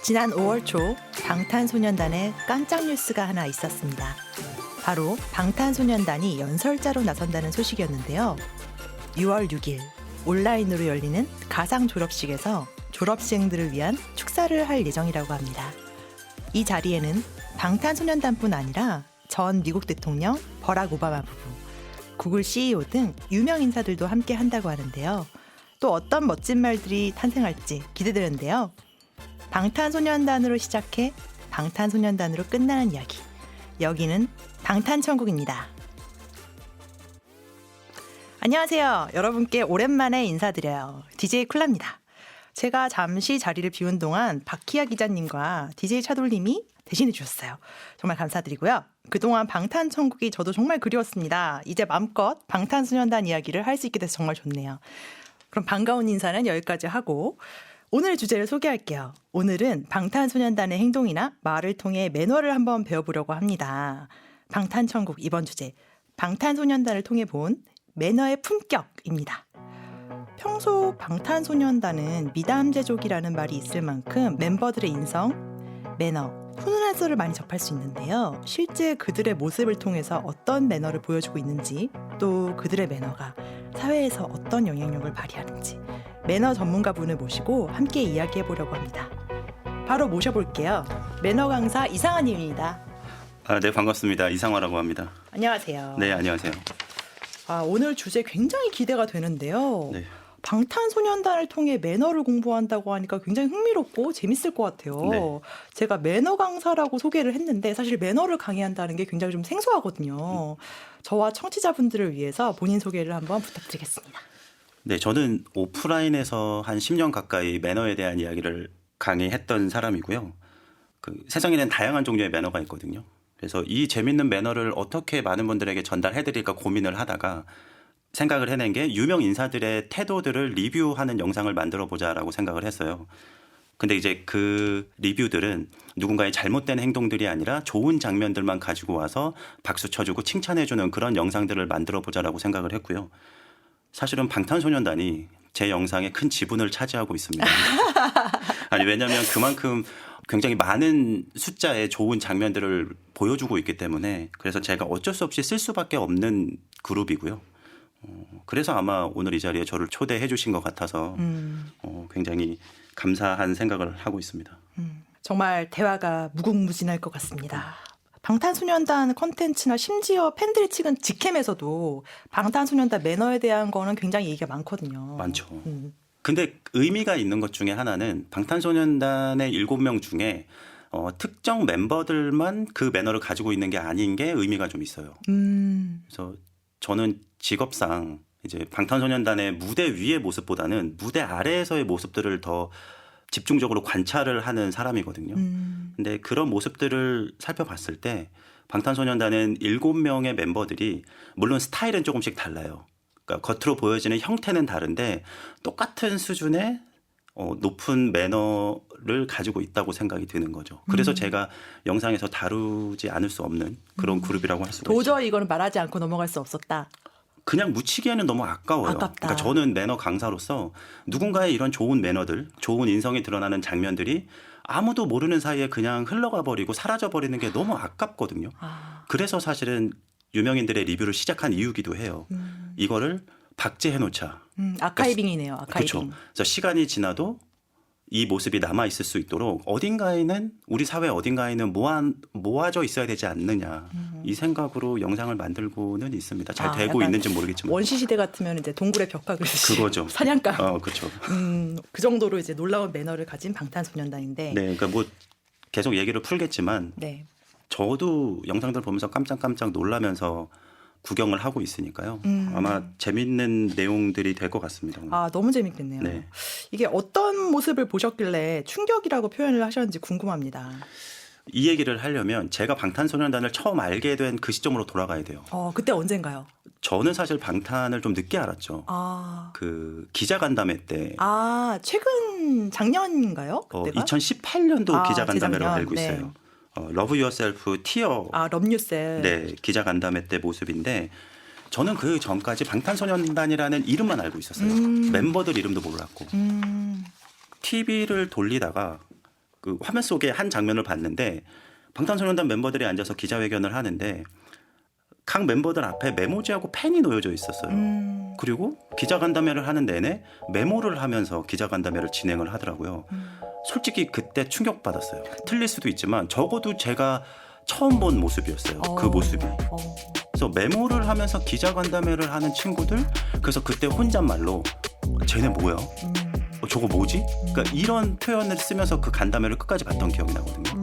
지난 5월 초 방탄소년단의 깜짝 뉴스가 하나 있었습니다. 바로 방탄소년단이 연설자로 나선다는 소식이었는데요. 6월 6일 온라인으로 열리는 가상 졸업식에서 졸업생들을 위한 축사를 할 예정이라고 합니다. 이 자리에는 방탄소년단뿐 아니라 전 미국 대통령 버락 오바마 부부, 구글 CEO 등 유명 인사들도 함께 한다고 하는데요. 또 어떤 멋진 말들이 탄생할지 기대되는데요. 방탄소년단으로 시작해 방탄소년단으로 끝나는 이야기. 여기는 방탄천국입니다. 안녕하세요. 여러분께 오랜만에 인사드려요. DJ 쿨라입니다. 제가 잠시 자리를 비운 동안 박희아 기자님과 DJ 차돌님이 대신해 주셨어요. 정말 감사드리고요. 그동안 방탄천국이 저도 정말 그리웠습니다. 이제 마음껏 방탄소년단 이야기를 할 수 있게 돼서 정말 좋네요. 그럼 반가운 인사는 여기까지 하고 오늘 주제를 소개할게요. 오늘은 방탄소년단의 행동이나 말을 통해 매너를 한번 배워보려고 합니다. 방탄천국 이번 주제, 방탄소년단을 통해 본 매너의 품격입니다. 평소 방탄소년단은 미담제족이라는 말이 있을 만큼 멤버들의 인성, 매너, 훈훈한 썰을 많이 접할 수 있는데요. 실제 그들의 모습을 통해서 어떤 매너를 보여주고 있는지, 또 그들의 매너가 사회에서 어떤 영향력을 발휘하는지 매너 전문가분을 모시고 함께 이야기해보려고 합니다. 바로 모셔볼게요. 매너 강사 이상화님입니다. 네, 반갑습니다. 이상화라고 합니다. 안녕하세요. 네, 안녕하세요. 오늘 주제 굉장히 기대가 되는데요. 네. 방탄소년단을 통해 매너를 공부한다고 하니까 굉장히 흥미롭고 재밌을 것 같아요. 네. 제가 매너 강사라고 소개를 했는데 사실 매너를 강의한다는 게 굉장히 좀 생소하거든요. 저와 청취자분들을 위해서 본인 소개를 한번 부탁드리겠습니다. 네, 저는 오프라인에서 한 10년 가까이 매너에 대한 이야기를 강의했던 사람이고요. 세상에는 다양한 종류의 매너가 있거든요. 그래서 이 재밌는 매너를 어떻게 많은 분들에게 전달해드릴까 고민을 하다가 생각을 해낸 게 유명 인사들의 태도들을 리뷰하는 영상을 만들어 보자라고 생각을 했어요. 근데 이제 그 리뷰들은 누군가의 잘못된 행동들이 아니라 좋은 장면들만 가지고 와서 박수 쳐주고 칭찬해주는 그런 영상들을 만들어 보자라고 생각을 했고요. 사실은 방탄소년단이 제 영상에 큰 지분을 차지하고 있습니다. 아니, 왜냐하면 그만큼 굉장히 많은 숫자의 좋은 장면들을 보여주고 있기 때문에 그래서 제가 어쩔 수 없이 쓸 수밖에 없는 그룹이고요. 그래서 아마 오늘 이 자리에 저를 초대해 주신 것 같아서 굉장히 감사한 생각을 하고 있습니다. 정말 대화가 무궁무진할 것 같습니다. 방탄소년단 콘텐츠나 심지어 팬들이 찍은 직캠에서도 방탄소년단 매너에 대한 거는 굉장히 얘기가 많거든요. 많죠. 근데 의미가 있는 것 중에 하나는 방탄소년단의 7명 중에 특정 멤버들만 그 매너를 가지고 있는 게 아닌 게 의미가 좀 있어요. 그래서 저는 직업상 이제 방탄소년단의 무대 위의 모습보다는 무대 아래에서의 모습들을 더 집중적으로 관찰을 하는 사람이거든요. 근데 그런 모습들을 살펴봤을 때 방탄소년단은 7명의 멤버들이 물론 스타일은 조금씩 달라요. 그러니까 겉으로 보여지는 형태는 다른데 똑같은 수준의 높은 매너를 가지고 있다고 생각이 드는 거죠. 그래서 제가 영상에서 다루지 않을 수 없는 그런 그룹이라고 할 수가 있죠. 도저히 이거는 말하지 않고 넘어갈 수 없었다. 그냥 묻히기에는 너무 아까워요. 아깝다. 그러니까 저는 매너 강사로서 누군가의 이런 좋은 매너들, 좋은 인성이 드러나는 장면들이 아무도 모르는 사이에 그냥 흘러가 버리고 사라져 버리는 게 너무 아깝거든요. 그래서 사실은 유명인들의 리뷰를 시작한 이유기도 해요. 이거를 박제해 놓자. 아카이빙이네요. 아카이빙. 그렇죠. 그래서 시간이 지나도 이 모습이 남아 있을 수 있도록 어딘가에는 우리 사회 어딘가에는 모아져 있어야 되지 않느냐 이 생각으로 영상을 만들고는 있습니다. 잘 되고 있는지 모르겠지만 원시 시대 같으면 이제 동굴의 벽화 그듯이 그거죠. 사냥감. 그렇죠. 그 정도로 이제 놀라운 매너를 가진 방탄소년단인데. 네, 그러니까 뭐 계속 얘기를 풀겠지만 네. 저도 영상들 보면서 깜짝깜짝 놀라면서 구경을 하고 있으니까요. 아마 재밌는 내용들이 될 것 같습니다. 너무 재밌겠네요. 네. 이게 어떤 모습을 보셨길래 충격이라고 표현을 하셨는지 궁금합니다. 이 얘기를 하려면 제가 방탄소년단을 처음 알게 된 그 시점으로 돌아가야 돼요. 그때 언젠가요? 저는 사실 방탄을 좀 늦게 알았죠. 그 기자간담회 때. 최근 작년인가요? 그때가? 2018년도 기자간담회로 재작년. 알고 있어요. 러브 유어셀프 티어. 럽뉴셀. 네, 기자간담회 때 모습인데 저는 그 전까지 방탄소년단이라는 이름만 알고 있었어요. 멤버들 이름도 몰랐고. TV를 돌리다가 그 화면 속에 한 장면을 봤는데 방탄소년단 멤버들이 앉아서 기자회견을 하는데 각 멤버들 앞에 메모지하고 펜이 놓여져 있었어요. 그리고 기자간담회를 하는 내내 메모를 하면서 기자간담회를 진행을 하더라고요. 솔직히 그때 충격받았어요. 틀릴 수도 있지만 적어도 제가 처음 본 모습이었어요. 그 모습이. 그래서 메모를 하면서 기자간담회를 하는 친구들, 그래서 그때 혼잣말로 쟤네 뭐야? 저거 뭐지? 그러니까 이런 표현을 쓰면서 그 간담회를 끝까지 봤던 기억이 나거든요.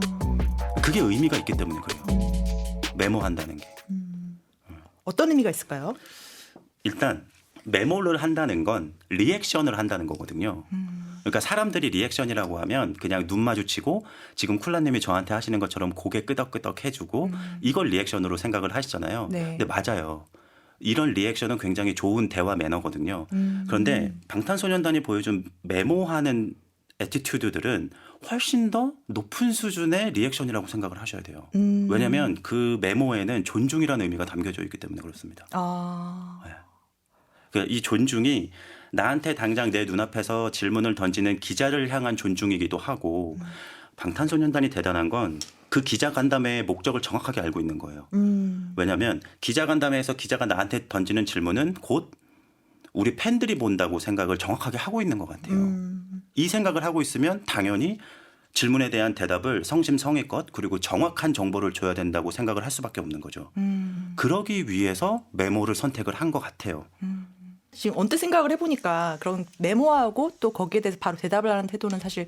그게 의미가 있기 때문에 그래요. 메모한다는 게. 어떤 의미가 있을까요? 일단 메모를 한다는 건 리액션을 한다는 거거든요. 그러니까 사람들이 리액션이라고 하면 그냥 눈 마주치고 지금 쿨라님이 저한테 하시는 것처럼 고개 끄덕끄덕 해주고 이걸 리액션으로 생각을 하시잖아요. 네. 근데 맞아요. 이런 리액션은 굉장히 좋은 대화 매너거든요. 그런데 방탄소년단이 보여준 메모하는 애티튜드들은 훨씬 더 높은 수준의 리액션이라고 생각을 하셔야 돼요. 왜냐하면 그 메모에는 존중이라는 의미가 담겨져 있기 때문에 그렇습니다. 네. 그러니까 이 존중이 나한테 당장 내 눈앞에서 질문을 던지는 기자를 향한 존중이기도 하고 방탄소년단이 대단한 건 그 기자간담회의 목적을 정확하게 알고 있는 거예요. 왜냐하면 기자간담회에서 기자가 나한테 던지는 질문은 곧 우리 팬들이 본다고 생각을 정확하게 하고 있는 것 같아요. 이 생각을 하고 있으면 당연히 질문에 대한 대답을 성심성의껏 그리고 정확한 정보를 줘야 된다고 생각을 할 수밖에 없는 거죠. 그러기 위해서 메모를 선택을 한 것 같아요. 지금 언뜻 생각을 해보니까 그런 메모하고 또 거기에 대해서 바로 대답을 하는 태도는 사실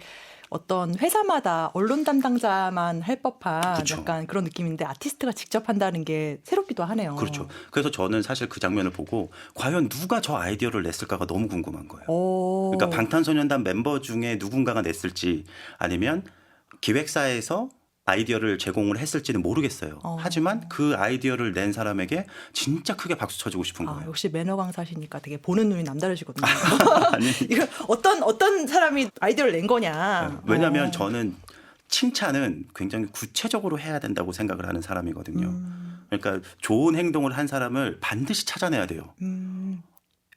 어떤 회사마다 언론 담당자만 할 법한 그쵸. 약간 그런 느낌인데 아티스트가 직접 한다는 게 새롭기도 하네요. 그렇죠. 그래서 저는 사실 그 장면을 보고 과연 누가 저 아이디어를 냈을까가 너무 궁금한 거예요. 그러니까 방탄소년단 멤버 중에 누군가가 냈을지 아니면 기획사에서 아이디어를 제공을 했을지는 모르겠어요. 하지만 그 아이디어를 낸 사람에게 진짜 크게 박수 쳐주고 싶은 거예요. 역시 매너 강사시니까 되게 보는 눈이 남다르시거든요. 아니, 이거 어떤 사람이 아이디어를 낸 거냐. 왜냐하면 저는 칭찬은 굉장히 구체적으로 해야 된다고 생각을 하는 사람이거든요. 그러니까 좋은 행동을 한 사람을 반드시 찾아내야 돼요.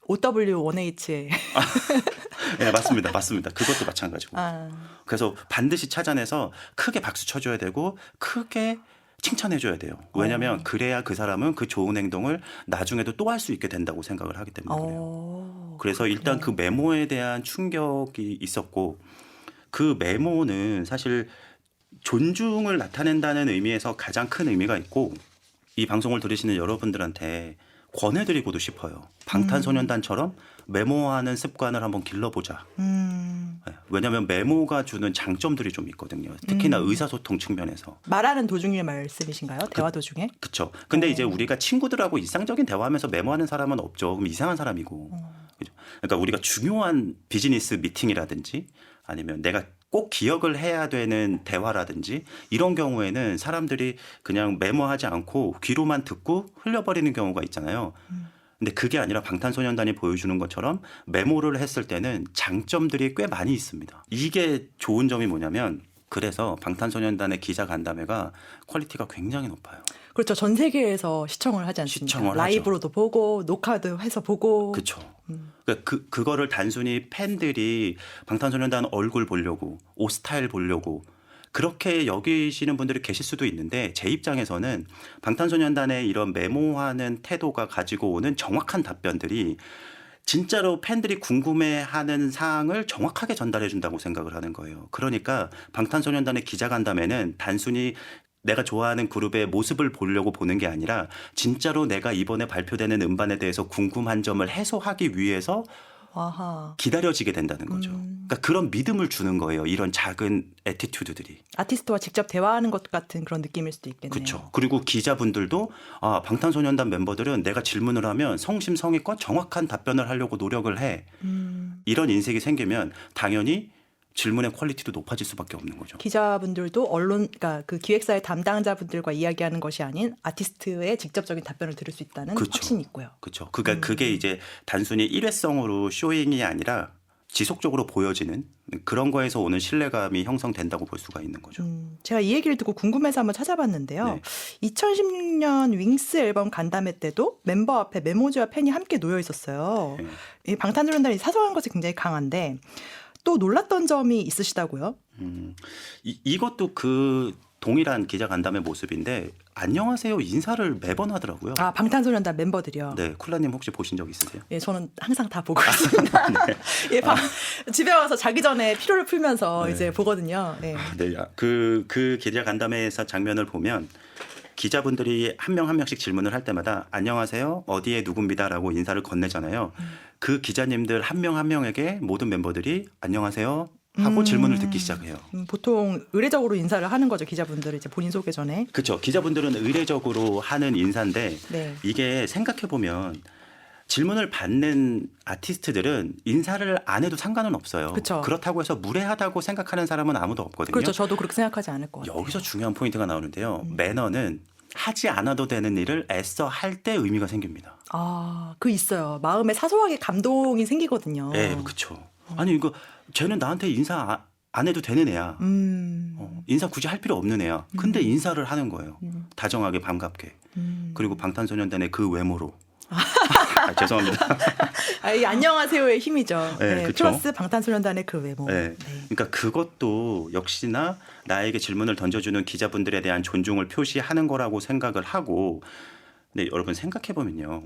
OW1H에. 네, 맞습니다. 맞습니다. 그것도 마찬가지고. 그래서 반드시 찾아내서 크게 박수 쳐줘야 되고 크게 칭찬해줘야 돼요. 왜냐하면 그래야 그 사람은 그 좋은 행동을 나중에도 또 할 수 있게 된다고 생각을 하기 때문에 그래요. 그래서 일단 그 메모에 대한 충격이 있었고 그 메모는 사실 존중을 나타낸다는 의미에서 가장 큰 의미가 있고 이 방송을 들으시는 여러분들한테 권해드리고도 싶어요. 방탄소년단처럼 메모하는 습관을 한번 길러보자. 왜냐하면 메모가 주는 장점들이 좀 있거든요. 특히나 의사소통 측면에서. 말하는 도중의 말씀이신가요? 대화 도중에? 그렇죠. 근데 이제 우리가 친구들하고 일상적인 대화하면서 메모하는 사람은 없죠. 그럼 이상한 사람이고. 그죠? 그러니까 우리가 중요한 비즈니스 미팅이라든지 아니면 내가 꼭 기억을 해야 되는 대화라든지 이런 경우에는 사람들이 그냥 메모하지 않고 귀로만 듣고 흘려버리는 경우가 있잖아요. 근데 그게 아니라 방탄소년단이 보여주는 것처럼 메모를 했을 때는 장점들이 꽤 많이 있습니다. 이게 좋은 점이 뭐냐면 그래서 방탄소년단의 기자간담회가 퀄리티가 굉장히 높아요. 그렇죠. 전 세계에서 시청을 하지 않습니까? 시청을 라이브로도 보고 녹화도 해서 보고. 그렇죠. 그러니까 그거를 단순히 팬들이 방탄소년단 얼굴 보려고 옷 스타일 보려고 그렇게 여기시는 분들이 계실 수도 있는데 제 입장에서는 방탄소년단의 이런 메모하는 태도가 가지고 오는 정확한 답변들이 진짜로 팬들이 궁금해하는 사항을 정확하게 전달해 준다고 생각을 하는 거예요. 그러니까 방탄소년단의 기자간담회는 단순히 내가 좋아하는 그룹의 모습을 보려고 보는 게 아니라 진짜로 내가 이번에 발표되는 음반에 대해서 궁금한 점을 해소하기 위해서 아하. 기다려지게 된다는 거죠. 그러니까 그런 믿음을 주는 거예요. 이런 작은 애티튜드들이. 아티스트와 직접 대화하는 것 같은 그런 느낌일 수도 있겠네요. 그렇죠. 그리고 기자분들도 방탄소년단 멤버들은 내가 질문을 하면 성심성의껏 정확한 답변을 하려고 노력을 해. 이런 인식이 생기면 당연히 질문의 퀄리티도 높아질 수밖에 없는 거죠. 기자분들도 그러니까 그 기획사의 담당자분들과 이야기하는 것이 아닌 아티스트의 직접적인 답변을 들을 수 있다는 그쵸. 확신이 있고요. 그렇죠. 그러니까 그게 이제 단순히 일회성으로 쇼잉이 아니라 지속적으로 보여지는 그런 거에서 오는 신뢰감이 형성된다고 볼 수가 있는 거죠. 제가 이 얘기를 듣고 궁금해서 한번 찾아봤는데요. 네. 2016년 윙스 앨범 간담회 때도 멤버 앞에 메모지와 펜이 함께 놓여 있었어요. 네. 이 방탄소년단이 사소한 것이 굉장히 강한데 또 놀랐던 점이 있으시다고요? 이것도 그 동일한 기자 간담회 모습인데 안녕하세요 인사를 매번 하더라고요. 아, 방탄소년단 멤버들이요. 네, 쿨라님 혹시 보신 적 있으세요? 예, 저는 항상 다 보고 있습니다. 예, 집에 와서 자기 전에 피로를 풀면서 네. 이제 보거든요. 예. 네, 그 기자 간담회에서 장면을 보면 기자분들이 한 명 한 명씩 질문을 할 때마다 안녕하세요 어디에 누굽니다라고 인사를 건네잖아요. 그 기자님들 한 명 한 명에게 모든 멤버들이 안녕하세요 하고 질문을 듣기 시작해요. 보통 의례적으로 인사를 하는 거죠, 기자분들이 이제 본인 소개 전에. 그렇죠. 기자분들은 의례적으로 하는 인사인데 네. 이게 생각해 보면 질문을 받는 아티스트들은 인사를 안 해도 상관은 없어요. 그쵸. 그렇다고 해서 무례하다고 생각하는 사람은 아무도 없거든요. 그렇죠. 저도 그렇게 생각하지 않을 것 같아요. 여기서 중요한 포인트가 나오는데요. 매너는 하지 않아도 되는 일을 애써 할 때 의미가 생깁니다. 아, 그 있어요. 마음에 사소하게 감동이 생기거든요. 네, 그렇죠. 아니 이거 쟤는 나한테 인사 안 해도 되는 애야. 인사 굳이 할 필요 없는 애야. 근데 인사를 하는 거예요. 다정하게 반갑게. 그리고 방탄소년단의 그 외모로. 죄송합니다. 아, 이 안녕하세요의 힘이죠. 네, 네, 그쵸. 플러스 방탄소년단의 그 외모. 네. 네. 그러니까 그것도 역시나 나에게 질문을 던져주는 기자분들에 대한 존중을 표시하는 거라고 생각을 하고 근데 여러분 생각해보면요.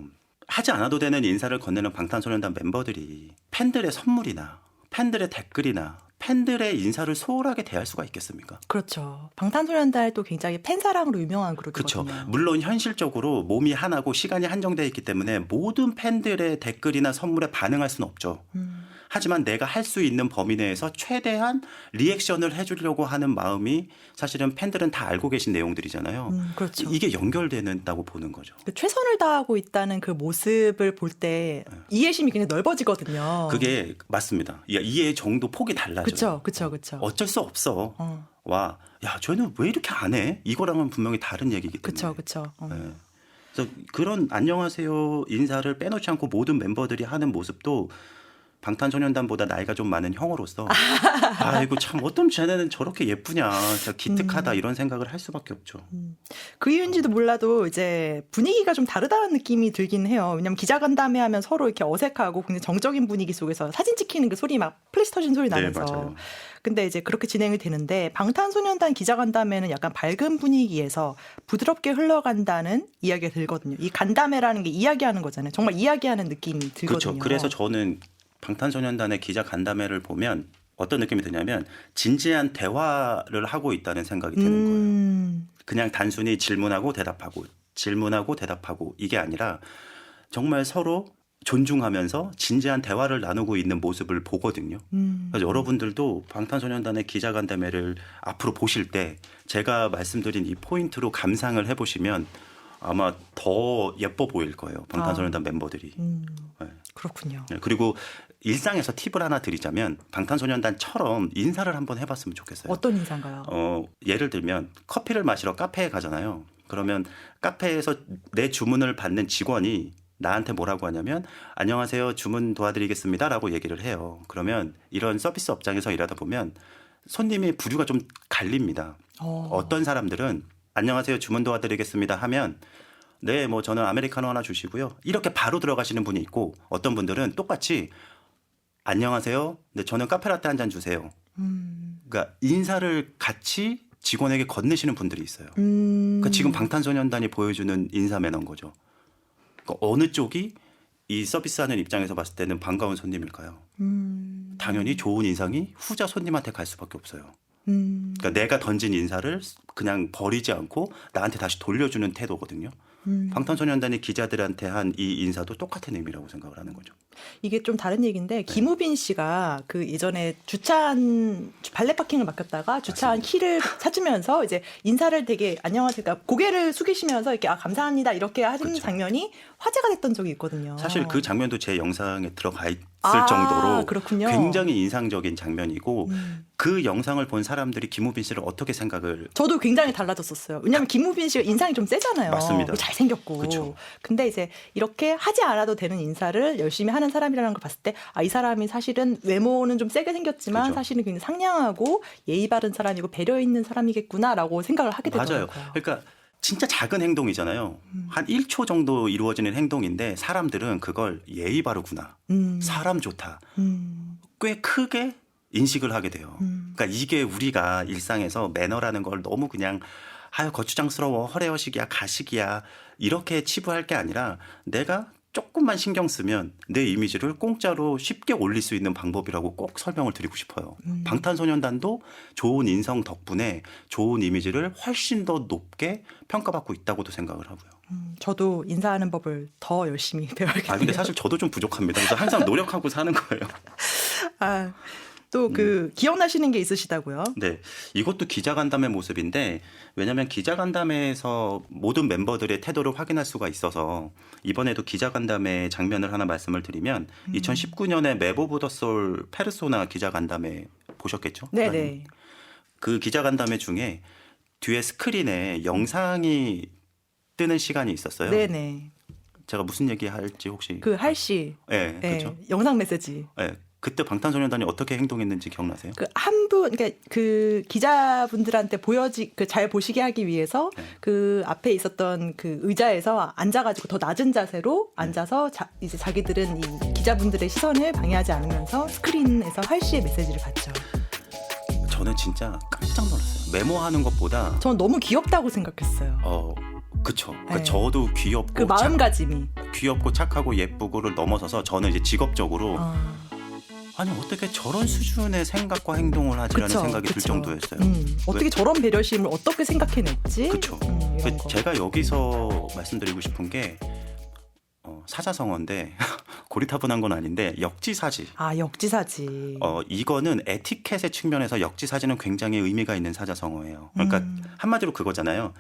하지 않아도 되는 인사를 건네는 방탄소년단 멤버들이 팬들의 선물이나 팬들의 댓글이나 팬들의 인사를 소홀하게 대할 수가 있겠습니까? 그렇죠. 방탄소년단이 또 굉장히 팬사랑으로 유명한 그렇죠. 그룹이거든요. 물론 현실적으로 몸이 하나고 시간이 한정되어 있기 때문에 모든 팬들의 댓글이나 선물에 반응할 수는 없죠. 하지만 내가 할 수 있는 범위 내에서 최대한 리액션을 해주려고 하는 마음이 사실은 팬들은 다 알고 계신 내용들이잖아요. 그렇죠. 이게 연결되는다고 보는 거죠. 그 최선을 다하고 있다는 그 모습을 볼 때 이해심이 굉장히 넓어지거든요. 그게 맞습니다. 이해의 정도 폭이 달라져요. 그렇죠, 그렇죠, 그렇죠. 어쩔 수 없어. 와, 야, 쟤는 왜 이렇게 안 해? 이거랑은 분명히 다른 얘기기 때문에. 그렇죠, 그렇죠. 네. 그래서 그런 안녕하세요 인사를 빼놓지 않고 모든 멤버들이 하는 모습도 방탄소년단보다 나이가 좀 많은 형으로서 아이고 참 어쩜 쟤네는 저렇게 예쁘냐 진짜 기특하다 이런 생각을 할 수밖에 없죠. 그 이유인지도 몰라도 이제 분위기가 좀 다르다는 느낌이 들긴 해요. 왜냐하면 기자간담회 하면 서로 이렇게 어색하고 굉장히 정적인 분위기 속에서 사진 찍히는 그 소리 막 플래시 터진 소리 나면서. 네, 맞아요. 근데 이제 그렇게 진행이 되는데 방탄소년단 기자간담회는 약간 밝은 분위기에서 부드럽게 흘러간다는 이야기가 들거든요. 이 간담회라는 게 이야기하는 거잖아요. 정말 이야기하는 느낌이 들거든요. 그렇죠. 그래서 저는 방탄소년단의 기자 간담회를 보면 어떤 느낌이 드냐면 진지한 대화를 하고 있다는 생각이 드는 거예요. 그냥 단순히 질문하고 대답하고 이게 아니라 정말 서로 존중하면서 진지한 대화를 나누고 있는 모습을 보거든요. 그래서 여러분들도 방탄소년단의 기자간담회를 앞으로 보실 때 제가 말씀드린 이 포인트로 감상을 해보시면 아마 더 예뻐 보일 거예요. 방탄소년단 멤버들이. 네. 그렇군요. 네, 그리고 일상에서 팁을 하나 드리자면 방탄소년단처럼 인사를 한번 해봤으면 좋겠어요. 어떤 인사인가요? 예를 들면 커피를 마시러 카페에 가잖아요. 그러면 카페에서 내 주문을 받는 직원이 나한테 뭐라고 하냐면 안녕하세요 주문 도와드리겠습니다라고 얘기를 해요. 그러면 이런 서비스 업장에서 일하다 보면 손님의 부류가 좀 갈립니다. 어떤 사람들은 안녕하세요 주문 도와드리겠습니다 하면 네 뭐 저는 아메리카노 하나 주시고요. 이렇게 바로 들어가시는 분이 있고 어떤 분들은 똑같이 안녕하세요. 네 저는 카페라떼 한 잔 주세요. 그러니까 인사를 같이 직원에게 건네시는 분들이 있어요. 그러니까 지금 방탄소년단이 보여주는 인사 매너인 거죠. 그러니까 어느 쪽이 이 서비스하는 입장에서 봤을 때는 반가운 손님일까요? 당연히 좋은 인상이 후자 손님한테 갈 수밖에 없어요. 그러니까 내가 던진 인사를 그냥 버리지 않고 나한테 다시 돌려주는 태도거든요. 방탄소년단이 기자들한테 한 이 인사도 똑같은 의미라고 생각을 하는 거죠. 이게 좀 다른 얘기인데 김우빈 씨가 그 예전에 주차한 발레 파킹을 맡겼다가 주차한 키를 찾으면서 이제 인사를 되게 안녕하세요. 그러니까 고개를 숙이시면서 이렇게 감사합니다 이렇게 하시는 그렇죠. 장면이 화제가 됐던 적이 있거든요. 사실 그 장면도 제 영상에 들어가 있을 아, 정도로 그렇군요. 굉장히 인상적인 장면이고 그 영상을 본 사람들이 김우빈 씨를 어떻게 생각을 저도 굉장히 달라졌었어요. 왜냐하면 김우빈 씨가 인상이 좀 세잖아요. 맞습니다. 잘생겼고. 그쵸. 근데 이제 이렇게 하지 않아도 되는 인사를 열심히 하는 사람이라는 걸 봤을 때 이 사람이 사실은 외모는 좀 세게 생겼지만 그죠. 사실은 굉장히 상냥하고 예의 바른 사람이고 배려 있는 사람이겠구나라고 생각을 하게 되더라고요. 맞아요. 그러니까 진짜 작은 행동이잖아요. 한 1초 정도 이루어지는 행동인데 사람들은 그걸 예의 바르구나. 사람 좋다. 꽤 크게 인식을 하게 돼요. 그러니까 이게 우리가 일상에서 매너라는 걸 너무 그냥 아유 거추장스러워 허례허식이야 가식이야 이렇게 치부할 게 아니라 내가 조금만 신경 쓰면 내 이미지를 공짜로 쉽게 올릴 수 있는 방법이라고 꼭 설명을 드리고 싶어요. 방탄소년단도 좋은 인성 덕분에 좋은 이미지를 훨씬 더 높게 평가받고 있다고도 생각을 하고요. 저도 인사하는 법을 더 열심히 배워야겠네요. 아 근데 사실 저도 좀 부족합니다. 그래서 항상 노력하고 사는 거예요. 또 그 기억나시는 게 있으시다고요? 네, 이것도 기자간담회 모습인데 왜냐하면 기자간담회에서 모든 멤버들의 태도를 확인할 수가 있어서 이번에도 기자간담회 장면을 하나 말씀을 드리면 2019년에 메보 오브 더 소울 페르소나 기자간담회 보셨겠죠? 네네. 그 기자간담회 중에 뒤에 스크린에 영상이 뜨는 시간이 있었어요. 네네. 제가 무슨 얘기할지 혹시 그 할씨. 네, 그렇죠. 영상 메시지. 네, 그때 방탄소년단이 어떻게 행동했는지 기억나세요? 그 한 분, 그러니까 그 기자분들한테 잘 보시게 하기 위해서 그 앞에 있었던 그 의자에서 앉아가지고 더 낮은 자세로 앉아서 이제 자기들은 이 기자분들의 시선을 방해하지 않으면서 스크린에서 할씨의 메시지를 봤죠. 저는 진짜 깜짝 놀랐어요. 메모하는 것보다 전 너무 귀엽다고 생각했어요. 그쵸. 그러니까 네. 저도 귀엽고 그 마음가짐이. 귀엽고 착하고 예쁘고를 넘어서서 저는 이제 직업적으로 아니 어떻게 저런 수준의 생각과 행동을 하지라는 그쵸, 생각이 들 그쵸. 정도였어요. 어떻게 저런 배려심을 어떻게 생각해냈지? 그렇죠. 이런 거. 제가 여기서 말씀드리고 싶은 게 사자성어인데 고리타분한 건 아닌데 역지사지. 역지사지. 이거는 에티켓의 측면에서 역지사지는 굉장히 의미가 있는 사자성어예요. 그러니까 한마디로 그거잖아요.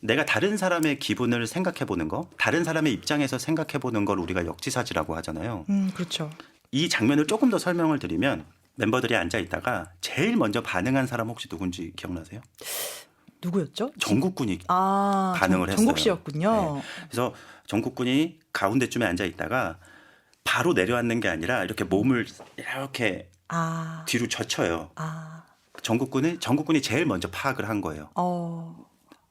내가 다른 사람의 기분을 생각해 보는 거, 다른 사람의 입장에서 생각해 보는 걸 우리가 역지사지라고 하잖아요. 그렇죠. 이 장면을 조금 더 설명을 드리면 멤버들이 앉아 있다가 제일 먼저 반응한 사람 혹시 누군지 기억나세요? 누구였죠? 정국군이 반응을 했어요. 정국 씨였군요. 네. 그래서 정국군이 가운데쯤에 앉아 있다가 바로 내려앉는 게 아니라 이렇게 몸을 이렇게 뒤로 젖혀요. 정국군이 제일 먼저 파악을 한 거예요.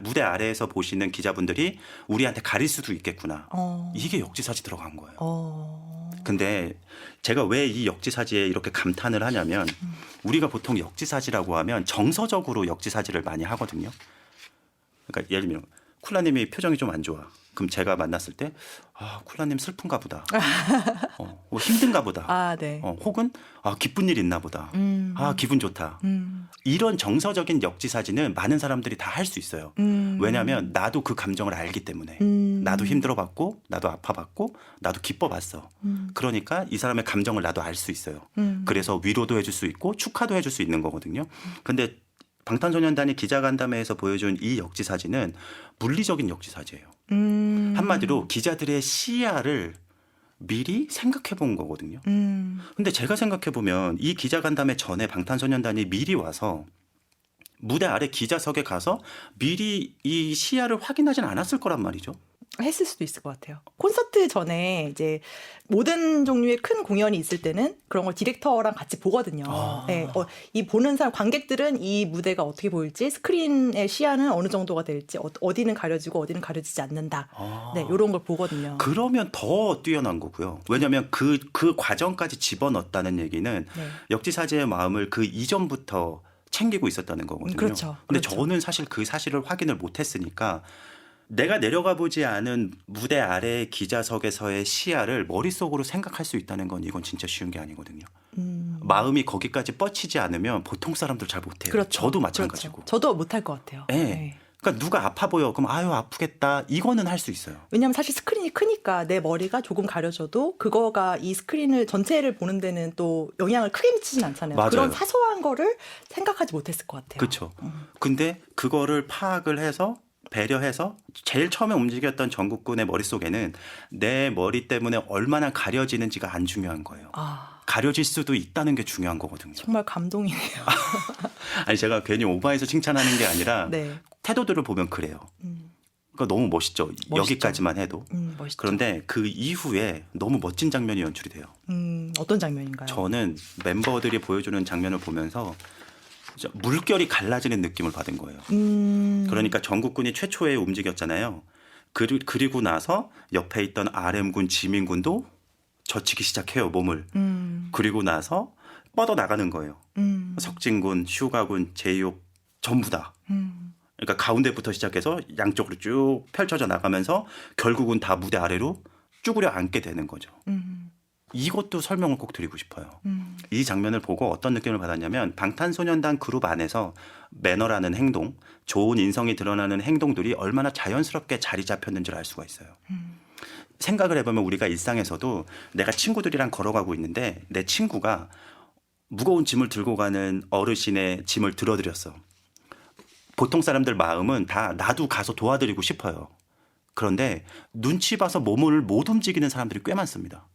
무대 아래에서 보시는 기자분들이 우리한테 가릴 수도 있겠구나. 이게 역지사지 들어간 거예요. 근데 제가 왜 이 역지사지에 이렇게 감탄을 하냐면 우리가 보통 역지사지라고 하면 정서적으로 역지사지를 많이 하거든요. 그러니까 예를 들면 쿨라님이 표정이 좀 안 좋아. 그럼 제가 만났을 때 쿨라님 슬픈가 보다. 힘든가 보다. 네. 혹은 기쁜 일 있나 보다. 기분 좋다. 이런 정서적인 역지사지는 많은 사람들이 다 할 수 있어요. 왜냐하면 나도 그 감정을 알기 때문에. 나도 힘들어봤고 나도 아파봤고 나도 기뻐봤어. 그러니까 이 사람의 감정을 나도 알 수 있어요. 그래서 위로도 해줄 수 있고 축하도 해줄 수 있는 거거든요. 근데 방탄소년단이 기자간담회에서 보여준 이 역지사지는 물리적인 역지사지예요. 한마디로 기자들의 시야를 미리 생각해 본 거거든요. 근데 제가 생각해 보면 이 기자간담회 전에 방탄소년단이 미리 와서 무대 아래 기자석에 가서 미리 이 시야를 확인하진 않았을 거란 말이죠. 했을 수도 있을 것 같아요. 콘서트 전에 이제 모든 종류의 큰 공연이 있을 때는 그런 걸 디렉터랑 같이 보거든요. 네, 이 보는 사람 관객들은 이 무대가 어떻게 보일지 스크린의 시야는 어느 정도가 될지 어디는 가려지고 어디는 가려지지 않는다. 네, 이런 걸 보거든요. 그러면 더 뛰어난 거고요. 왜냐하면 그 과정까지 집어넣었다는 얘기는 역지사지의 마음을 그 이전부터 챙기고 있었다는 거거든요. 그렇죠. 근데 그렇죠. 저는 사실 그 사실을 확인을 못했으니까 내가 내려가 보지 않은 무대 아래 기자석에서의 시야를 머릿속으로 생각할 수 있다는 건 이건 진짜 쉬운 게 아니거든요. 마음이 거기까지 뻗치지 않으면 보통 사람들 잘 못해요. 그렇죠. 저도 마찬가지고. 그렇죠. 저도 못할 것 같아요. 네. 그러니까 누가 아파 보여. 그럼 아프겠다. 이거는 할 수 있어요. 왜냐하면 사실 스크린이 크니까 내 머리가 조금 가려져도 그거가 이 스크린을 전체를 보는 데는 또 영향을 크게 미치진 않잖아요. 맞아요. 그런 사소한 거를 생각하지 못했을 것 같아요. 그렇죠. 근데 그거를 파악을 해서 배려해서 제일 처음에 움직였던 전국군의 머릿속에는 내 머리 때문에 얼마나 가려지는지가 안 중요한 거예요. 아, 가려질 수도 있다는 게 중요한 거거든요. 정말 감동이네요. 아니 제가 괜히 오바해서 칭찬하는 게 아니라 네. 태도들을 보면 그래요. 음, 그러니까 너무 멋있죠. 멋있죠. 여기까지만 해도. 멋있죠. 그런데 그 이후에 너무 멋진 장면이 연출이 돼요. 어떤 장면인가요? 저는 멤버들이 보여주는 장면을 보면서 진짜 물결이 갈라지는 느낌을 받은 거예요. 그러니까 전국군이 최초에 움직였잖아요. 그리고 나서 옆에 있던 RM군, 지민군도 젖히기 시작해요, 몸을. 그리고 나서 뻗어 나가는 거예요. 석진군, 슈가군, 제이홉 전부 다. 그러니까 가운데부터 시작해서 양쪽으로 쭉 펼쳐져 나가면서 결국은 다 무대 아래로 쭈그려 앉게 되는 거죠. 이것도 설명을 꼭 드리고 싶어요. 이 장면을 보고 어떤 느낌을 받았냐면 방탄소년단 그룹 안에서 매너라는 행동, 좋은 인성이 드러나는 행동들이 얼마나 자연스럽게 자리 잡혔는지를 알 수가 있어요. 생각을 해보면 우리가 일상에서도 내가 친구들이랑 걸어가고 있는데 내 친구가 무거운 짐을 들고 가는 어르신의 짐을 들어드렸어. 보통 사람들 마음은 다 나도 가서 도와드리고 싶어요. 그런데 눈치 봐서 몸을 못 움직이는 사람들이 꽤 많습니다.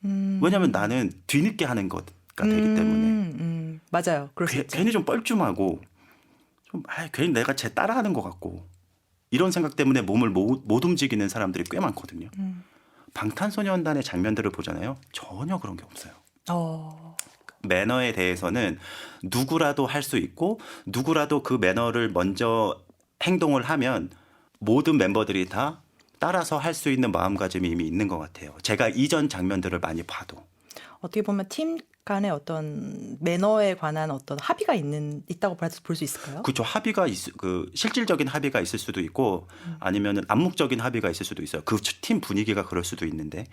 왜냐하면 나는 뒤늦게 하는 것가 되기 때문에. 맞아요. 그럴 수 있죠. 괜히 좀 뻘쭘하고 좀 괜히 내가 쟤 따라하는 것 같고 이런 생각 때문에 몸을 못 움직이는 사람들이 꽤 많거든요. 방탄소년단의 장면들을 보잖아요. 전혀 그런 게 없어요. 매너에 대해서는 누구라도 할 수 있고 누구라도 그 매너를 먼저 행동을 하면 모든 멤버들이 다 따라서 할 수 있는 마음가짐이 이미 있는 것 같아요. 제가 이전 장면들을 많이 봐도. 어떻게 보면 팀 간의 어떤 매너에 관한 어떤 합의가 있다고 볼 수 있을까요? 그렇죠. 합의가 실질적인 합의가 있을 수도 있고 아니면은 암묵적인 합의가 있을 수도 있어요. 그 팀 분위기가 그럴 수도 있는데.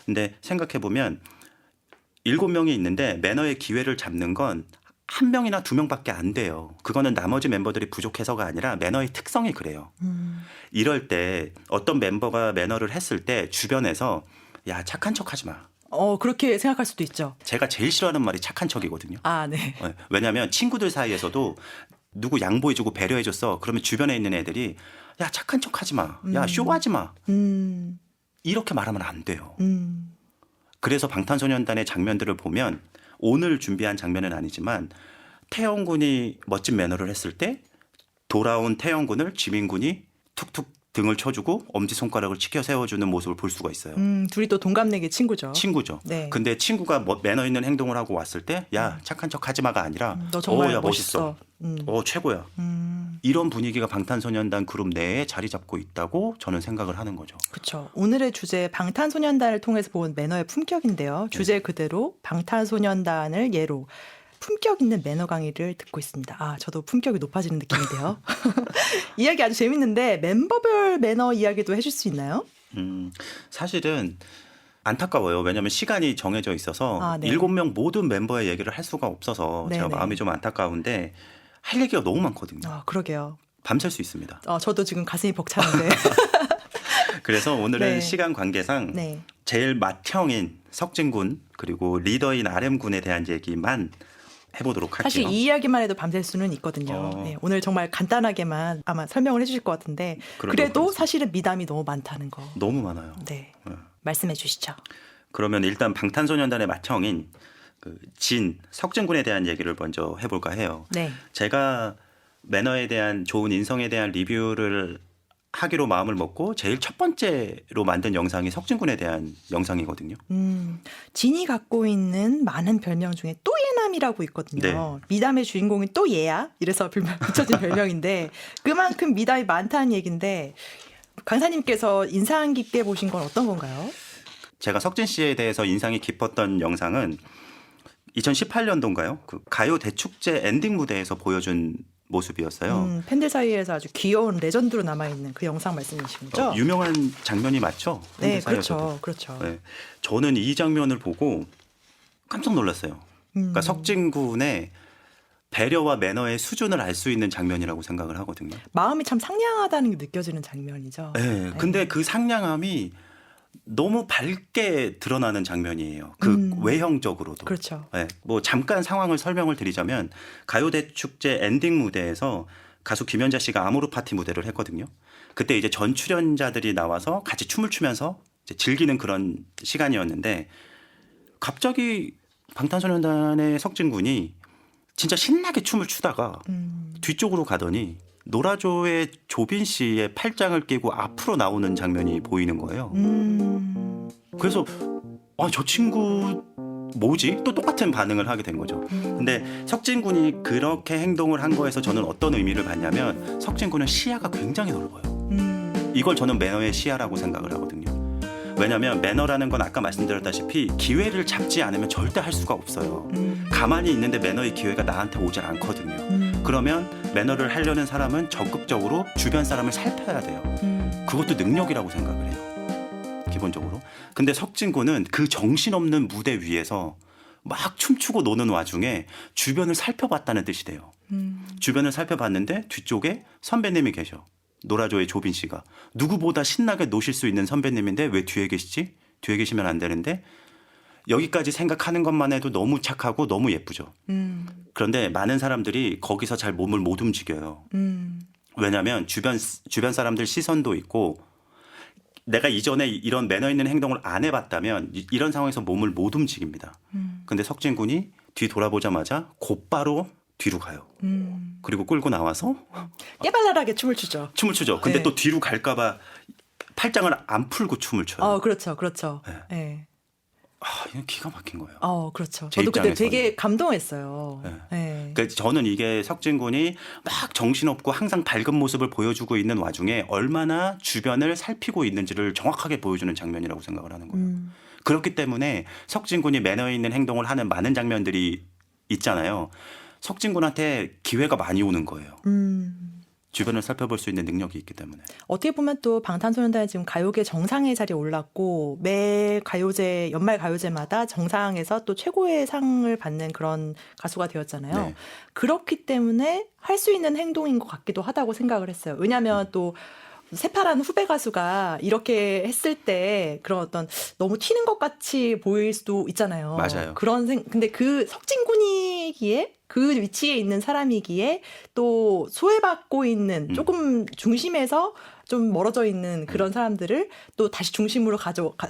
근데 생각해 보면 7명이 있는데 매너의 기회를 잡는 건 1명이나 2명밖에 안 돼요. 그거는 나머지 멤버들이 부족해서가 아니라 매너의 특성이 그래요. 이럴 때 어떤 멤버가 매너를 했을 때 주변에서 야 착한 척하지 마. 그렇게 생각할 수도 있죠. 제가 제일 싫어하는 말이 착한 척이거든요. 아, 네. 왜냐하면 친구들 사이에서도 누구 양보해주고 배려해줬어. 그러면 주변에 있는 애들이 야 착한 척하지 마. 야 쇼하지 마. 이렇게 말하면 안 돼요. 그래서 방탄소년단의 장면들을 보면 오늘 준비한 장면은 아니지만 태영군이 멋진 매너를 했을 때 돌아온 태영군을 지민군이 툭툭 등을 쳐주고 엄지손가락을 치켜 세워주는 모습을 볼 수가 있어요. 둘이 또 동갑내기 친구죠. 친구죠. 네. 근데 친구가 매너 있는 행동을 하고 왔을 때 야 착한 척 하지 마가 아니라 너 정말 야, 멋있어. 최고야. 이런 분위기가 방탄소년단 그룹 내에 자리 잡고 있다고 저는 생각을 하는 거죠. 그렇죠. 오늘의 주제 방탄소년단을 통해서 본 매너의 품격인데요. 주제 그대로 방탄소년단을 예로 품격 있는 매너 강의를 듣고 있습니다. 아, 저도 품격이 높아지는 느낌인데요. 이야기 아주 재밌는데 멤버별 매너 이야기도 해줄 수 있나요? 사실은 안타까워요. 왜냐하면 시간이 정해져 있어서 네. 7명 모든 멤버의 얘기를 할 수가 없어서 제가 네네. 마음이 좀 안타까운데 할 얘기가 너무 많거든요. 그러게요. 밤샐 수 있습니다. 저도 지금 가슴이 벅차는데. 그래서 오늘은 네. 시간 관계상 네. 제일 맏형인 석진군 그리고 리더인 RM군에 대한 얘기만 해보도록 할게요. 사실 이 이야기만 해도 밤샐 수는 있거든요. 네, 오늘 정말 간단하게만 아마 설명을 해주실 것 같은데 그래도 하겠습니다. 사실은 미담이 너무 많다는 거. 너무 많아요. 네, 말씀해 주시죠. 그러면 일단 방탄소년단의 맏형인 석진군에 대한 얘기를 먼저 해볼까 해요. 네. 제가 매너에 대한 좋은 인성에 대한 리뷰를 하기로 마음을 먹고 제일 첫 번째로 만든 영상이 석진군에 대한 영상이거든요. 진이 갖고 있는 많은 별명 중에 또예남이라고 있거든요. 네. 미담의 주인공이 또 얘야. 이래서 붙여진 별명인데 그만큼 미담이 많다는 얘기인데 강사님께서 인상 깊게 보신 건 어떤 건가요? 제가 석진 씨에 대해서 인상이 깊었던 영상은 2018년도인가요? 그 가요 대축제 엔딩 무대에서 보여준 모습이었어요. 팬들 사이에서 아주 귀여운 레전드로 남아있는 그 영상 말씀이신 거죠? 유명한 장면이 맞죠? 네, 팬들 사이에서도. 그렇죠. 네, 저는 이 장면을 보고 깜짝 놀랐어요. 그러니까 석진군의 배려와 매너의 수준을 알 수 있는 장면이라고 생각을 하거든요. 마음이 참 상냥하다는 게 느껴지는 장면이죠. 네, 근데 그 상냥함이 너무 밝게 드러나는 장면이에요. 외형적으로도. 그렇죠. 네, 뭐 잠깐 상황을 설명을 드리자면 가요대 축제 엔딩 무대에서 가수 김연자 씨가 아모르 파티 무대를 했거든요. 그때 이제 전 출연자들이 나와서 같이 춤을 추면서 이제 즐기는 그런 시간이었는데 갑자기 방탄소년단의 석진 군이 진짜 신나게 춤을 추다가 뒤쪽으로 가더니 노라조의 조빈 씨의 팔짱을 끼고 앞으로 나오는 장면이 보이는 거예요. 그래서 저 친구 뭐지? 또 똑같은 반응을 하게 된 거죠. 근데 석진 군이 그렇게 행동을 한 거에서 저는 어떤 의미를 받냐면 석진 군은 시야가 굉장히 넓어요. 이걸 저는 매너의 시야라고 생각을 하거든요. 왜냐하면 매너라는 건 아까 말씀드렸다시피 기회를 잡지 않으면 절대 할 수가 없어요. 가만히 있는데 매너의 기회가 나한테 오질 않거든요. 그러면 매너를 하려는 사람은 적극적으로 주변 사람을 살펴야 돼요. 그것도 능력이라고 생각을 해요. 기본적으로. 근데 석진 군은 그 정신없는 무대 위에서 막 춤추고 노는 와중에 주변을 살펴봤다는 뜻이 돼요. 주변을 살펴봤는데 뒤쪽에 선배님이 계셔. 노라조의 조빈 씨가. 누구보다 신나게 노실 수 있는 선배님인데 왜 뒤에 계시지? 뒤에 계시면 안 되는데 여기까지 생각하는 것만 해도 너무 착하고 너무 예쁘죠. 그런데 많은 사람들이 거기서 잘 몸을 못 움직여요. 왜냐하면 주변 사람들 시선도 있고 내가 이전에 이런 매너 있는 행동을 안 해봤다면 이런 상황에서 몸을 못 움직입니다. 근데 석진 군이 뒤 돌아보자마자 곧바로 뒤로 가요. 그리고 끌고 나와서 깨발랄하게 춤을 추죠. 근데 네. 또 뒤로 갈까봐 팔짱을 안 풀고 춤을 춰요. 그렇죠. 네. 네. 이건 기가 막힌 거예요. 그렇죠. 제 저도 그때 입장에서는. 되게 감동했어요. 네. 네. 그러니까 저는 이게 석진 군이 막 정신없고 항상 밝은 모습을 보여주고 있는 와중에 얼마나 주변을 살피고 있는지를 정확하게 보여주는 장면이라고 생각을 하는 거예요. 그렇기 때문에 석진 군이 매너 있는 행동을 하는 많은 장면들이 있잖아요. 석진 군한테 기회가 많이 오는 거예요. 주변을 살펴볼 수 있는 능력이 있기 때문에. 어떻게 보면 또 방탄소년단이 지금 가요계 정상의 자리에 올랐고 매 가요제 연말 가요제마다 정상에서 또 최고의 상을 받는 그런 가수가 되었잖아요. 네. 그렇기 때문에 할 수 있는 행동인 것 같기도 하다고 생각을 했어요. 왜냐하면 또 새파란 후배 가수가 이렇게 했을 때 그런 어떤 너무 튀는 것 같이 보일 수도 있잖아요. 맞아요. 근데 그 석진 군이기에 그 위치에 있는 사람이기에 또 소외받고 있는 조금 중심에서 좀 멀어져 있는 그런 사람들을 또 다시 중심으로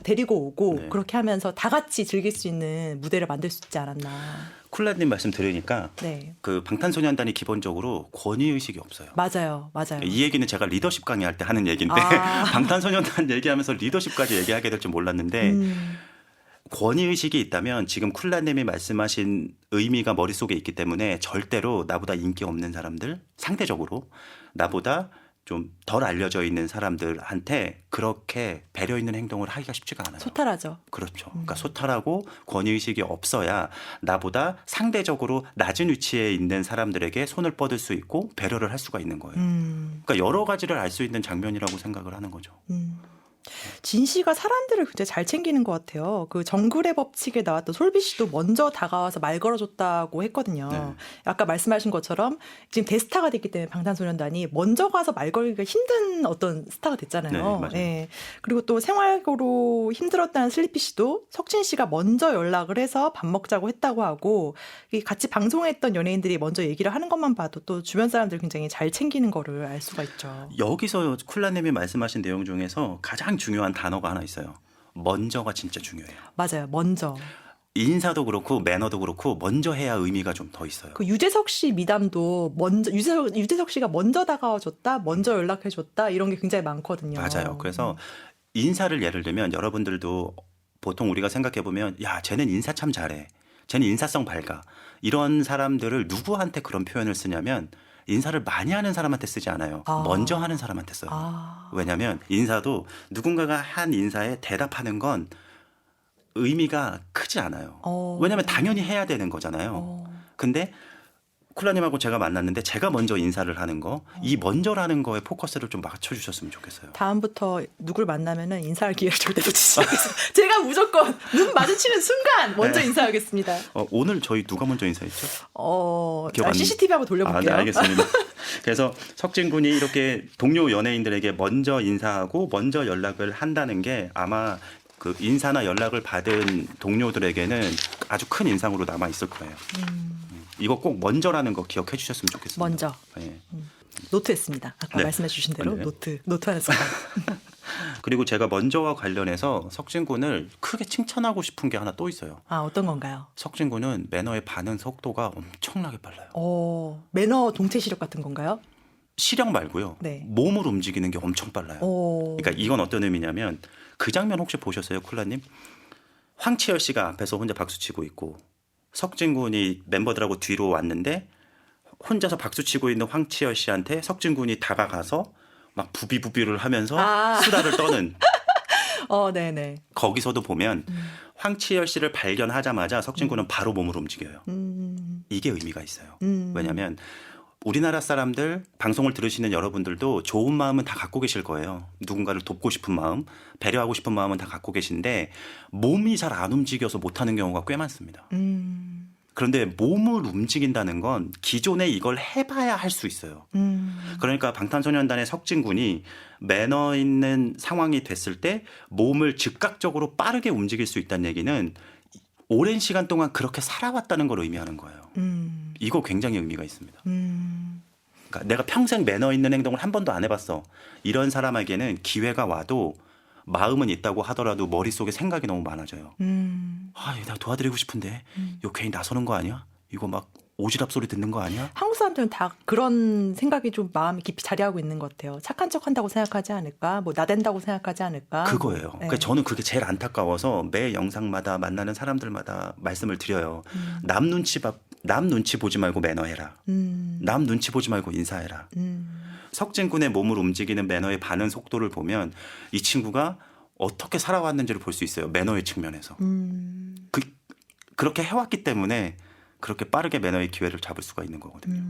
데리고 오고 네. 그렇게 하면서 다 같이 즐길 수 있는 무대를 만들 수 있지 않았나. 쿨라님 말씀 들으니까 네. 그 방탄소년단이 기본적으로 권위 의식이 없어요. 맞아요. 이 얘기는 제가 리더십 강의할 때 하는 얘기인데 방탄소년단 얘기하면서 리더십까지 얘기하게 될 줄 몰랐는데 권위 의식이 있다면 지금 쿨라님이 말씀하신 의미가 머릿속에 있기 때문에 절대로 나보다 인기 없는 사람들 상대적으로 나보다 좀 덜 알려져 있는 사람들한테 그렇게 배려 있는 행동을 하기가 쉽지가 않아요. 소탈하죠. 그렇죠. 그러니까 소탈하고 권위의식이 없어야 나보다 상대적으로 낮은 위치에 있는 사람들에게 손을 뻗을 수 있고 배려를 할 수가 있는 거예요. 그러니까 여러 가지를 알 수 있는 장면이라고 생각을 하는 거죠. 진 씨가 사람들을 굉장히 잘 챙기는 것 같아요. 그 정글의 법칙에 나왔던 솔비 씨도 먼저 다가와서 말 걸어줬다고 했거든요. 네. 아까 말씀하신 것처럼 지금 대스타가 됐기 때문에 방탄소년단이 먼저 가서 말 걸기가 힘든 어떤 스타가 됐잖아요. 네, 맞아요. 예. 그리고 또 생활고로 힘들었다는 슬리피 씨도 석진 씨가 먼저 연락을 해서 밥 먹자고 했다고 하고 같이 방송했던 연예인들이 먼저 얘기를 하는 것만 봐도 또 주변 사람들 굉장히 잘 챙기는 거를 알 수가 있죠. 여기서 쿨라님이 말씀하신 내용 중에서 가장 중요한 단어가 하나 있어요. 먼저가 진짜 중요해요. 맞아요. 먼저. 인사도 그렇고 매너도 그렇고 먼저 해야 의미가 좀 더 있어요. 그 유재석 씨 미담도 먼저 유재석 씨가 먼저 다가와줬다, 먼저 연락해줬다 이런 게 굉장히 많거든요. 맞아요. 그래서 인사를 예를 들면 여러분들도 보통 우리가 생각해 보면 야 쟤는 인사 참 잘해, 쟤는 인사성 밝아 이런 사람들을 누구한테 그런 표현을 쓰냐면 인사를 많이 하는 사람한테 쓰지 않아요. 먼저 하는 사람한테 써요. 왜냐하면 인사도 누군가가 한 인사에 대답하는 건 의미가 크지 않아요. 왜냐하면 당연히 해야 되는 거잖아요. 근데 쿨라님하고 제가 만났는데 제가 먼저 인사를 하는 거, 이 먼저라는 거에 포커스를 좀 맞춰주셨으면 좋겠어요. 다음부터 누굴 만나면은 인사할 기회를 절대 놓치지 않겠습니다. 제가 무조건 눈 마주치는 순간 먼저 네. 인사하겠습니다. 오늘 저희 누가 먼저 인사했죠? 기억 안- CCTV 한번 돌려볼게요. 네, 알겠습니다. 그래서 석진 군이 이렇게 동료 연예인들에게 먼저 인사하고 먼저 연락을 한다는 게 아마 그 인사나 연락을 받은 동료들에게는 아주 큰 인상으로 남아 있을 거예요. 이거 꼭 먼저라는 거 기억해 주셨으면 좋겠습니다. 먼저. 네. 노트했습니다. 아까 네. 말씀해 주신 대로 네. 노트하였습니다. 그리고 제가 먼저와 관련해서 석진 군을 크게 칭찬하고 싶은 게 하나 또 있어요. 아, 어떤 건가요? 석진 군은 매너의 반응 속도가 엄청나게 빨라요. 매너 동체 시력 같은 건가요? 시력 말고요. 네. 몸을 움직이는 게 엄청 빨라요. 그러니까 이건 어떤 의미냐면 그 장면 혹시 보셨어요, 콜라님? 황치열 씨가 앞에서 혼자 박수치고 있고 석진 군이 멤버들하고 뒤로 왔는데 혼자서 박수치고 있는 황치열 씨한테 석진 군이 다가가서 막 부비부비를 하면서 수다를 떠는 네네. 거기서도 보면 황치열 씨를 발견하자마자 석진 군은 바로 몸을 움직여요. 이게 의미가 있어요. 왜냐하면 우리나라 사람들 방송을 들으시는 여러분들도 좋은 마음은 다 갖고 계실 거예요. 누군가를 돕고 싶은 마음, 배려하고 싶은 마음은 다 갖고 계신데 몸이 잘 안 움직여서 못하는 경우가 꽤 많습니다. 그런데 몸을 움직인다는 건 기존에 이걸 해봐야 할 수 있어요. 그러니까 방탄소년단의 석진 군이 매너 있는 상황이 됐을 때 몸을 즉각적으로 빠르게 움직일 수 있다는 얘기는 오랜 시간 동안 그렇게 살아왔다는 걸 의미하는 거예요. 이거 굉장히 의미가 있습니다. 그러니까 내가 평생 매너 있는 행동을 한 번도 안 해봤어. 이런 사람에게는 기회가 와도 마음은 있다고 하더라도 머릿속에 생각이 너무 많아져요. 내가 도와드리고 싶은데 이거 괜히 나서는 거 아니야? 이거 막 오지랖 소리 듣는 거 아니야? 한국 사람들은 다 그런 생각이 좀 마음이 깊이 자리하고 있는 것 같아요. 착한 척 한다고 생각하지 않을까? 뭐 나댄다고 생각하지 않을까? 그거예요. 네. 그러니까 저는 그게 제일 안타까워서 매 영상마다 만나는 사람들마다 말씀을 드려요. 남 눈치 보지 말고 매너해라. 남 눈치 보지 말고 인사해라. 석진 군의 몸을 움직이는 매너의 반응 속도를 보면 이 친구가 어떻게 살아왔는지를 볼 수 있어요. 매너의 측면에서. 그렇게 해왔기 때문에 그렇게 빠르게 매너의 기회를 잡을 수가 있는 거거든요.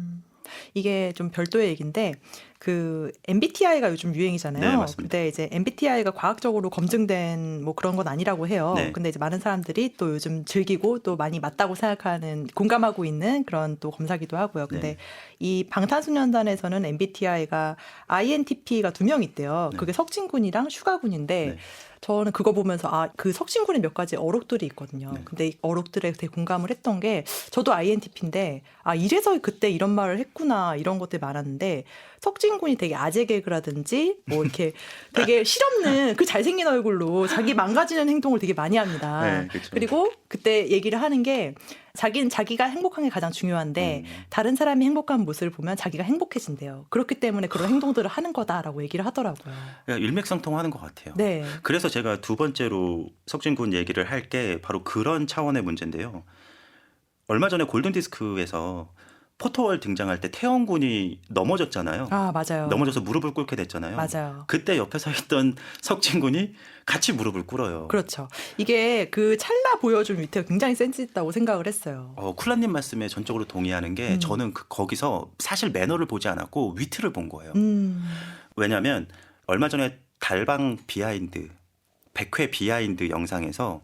이게 좀 별도의 얘기인데 그 MBTI가 요즘 유행이잖아요. 네, 맞습니다. 근데 이제 MBTI가 과학적으로 검증된 뭐 그런 건 아니라고 해요. 네. 근데 이제 많은 사람들이 또 요즘 즐기고 또 많이 맞다고 생각하는 공감하고 있는 그런 또 검사기도 하고요. 근데 네. 이 방탄소년단에서는 MBTI가 INTP가 2명 있대요. 네. 그게 석진군이랑 슈가군인데 네. 저는 그거 보면서 그 석진군에 몇 가지 어록들이 있거든요. 네. 근데 이 어록들에 되게 공감을 했던 게 저도 INTP인데 이래서 그때 이런 말을 했구나 이런 것들이 많았는데 석진군이 되게 아재 개그라든지 뭐 이렇게 되게 실없는 그 잘생긴 얼굴로 자기 망가지는 행동을 되게 많이 합니다. 네, 그렇죠. 그리고 그때 얘기를 하는 게 자기는 자기가 행복한 게 가장 중요한데 다른 사람이 행복한 모습을 보면 자기가 행복해진대요. 그렇기 때문에 그런 행동들을 하는 거다라고 얘기를 하더라고요. 그러니까 일맥상통하는 것 같아요. 네. 그래서 제가 두 번째로 석진 군 얘기를 할 게 바로 그런 차원의 문제인데요. 얼마 전에 골든디스크에서 포토월 등장할 때 태영 군이 넘어졌잖아요. 맞아요. 넘어져서 무릎을 꿇게 됐잖아요. 맞아요. 그때 옆에 서 있던 석진 군이 같이 무릎을 꿇어요. 그렇죠. 이게 그 찰나 보여준 위트가 굉장히 센스 있다고 생각을 했어요. 쿨라님 말씀에 전적으로 동의하는 게 저는 거기서 사실 매너를 보지 않았고 위트를 본 거예요. 왜냐하면 얼마 전에 달방 비하인드 100회 비하인드 영상에서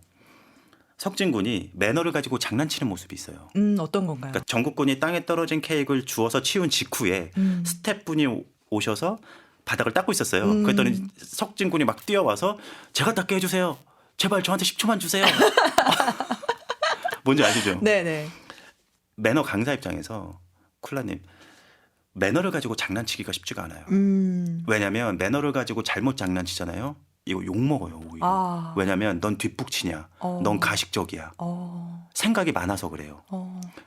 석진 군이 매너를 가지고 장난치는 모습이 있어요. 어떤 건가요? 그러니까 전국군이 땅에 떨어진 케이크를 주워서 치운 직후에 스태프분이 오셔서 바닥을 닦고 있었어요. 그랬더니 석진 군이 막 뛰어와서 제가 닦게 해주세요. 제발 저한테 10초만 주세요. 뭔지 아시죠? 네네. 매너 강사 입장에서 쿨라님 매너를 가지고 장난치기가 쉽지가 않아요. 왜냐하면 매너를 가지고 잘못 장난치잖아요. 이거 욕먹어요 오히려. 왜냐하면 넌 뒷북치냐. 넌 가식적이야. 생각이 많아서 그래요.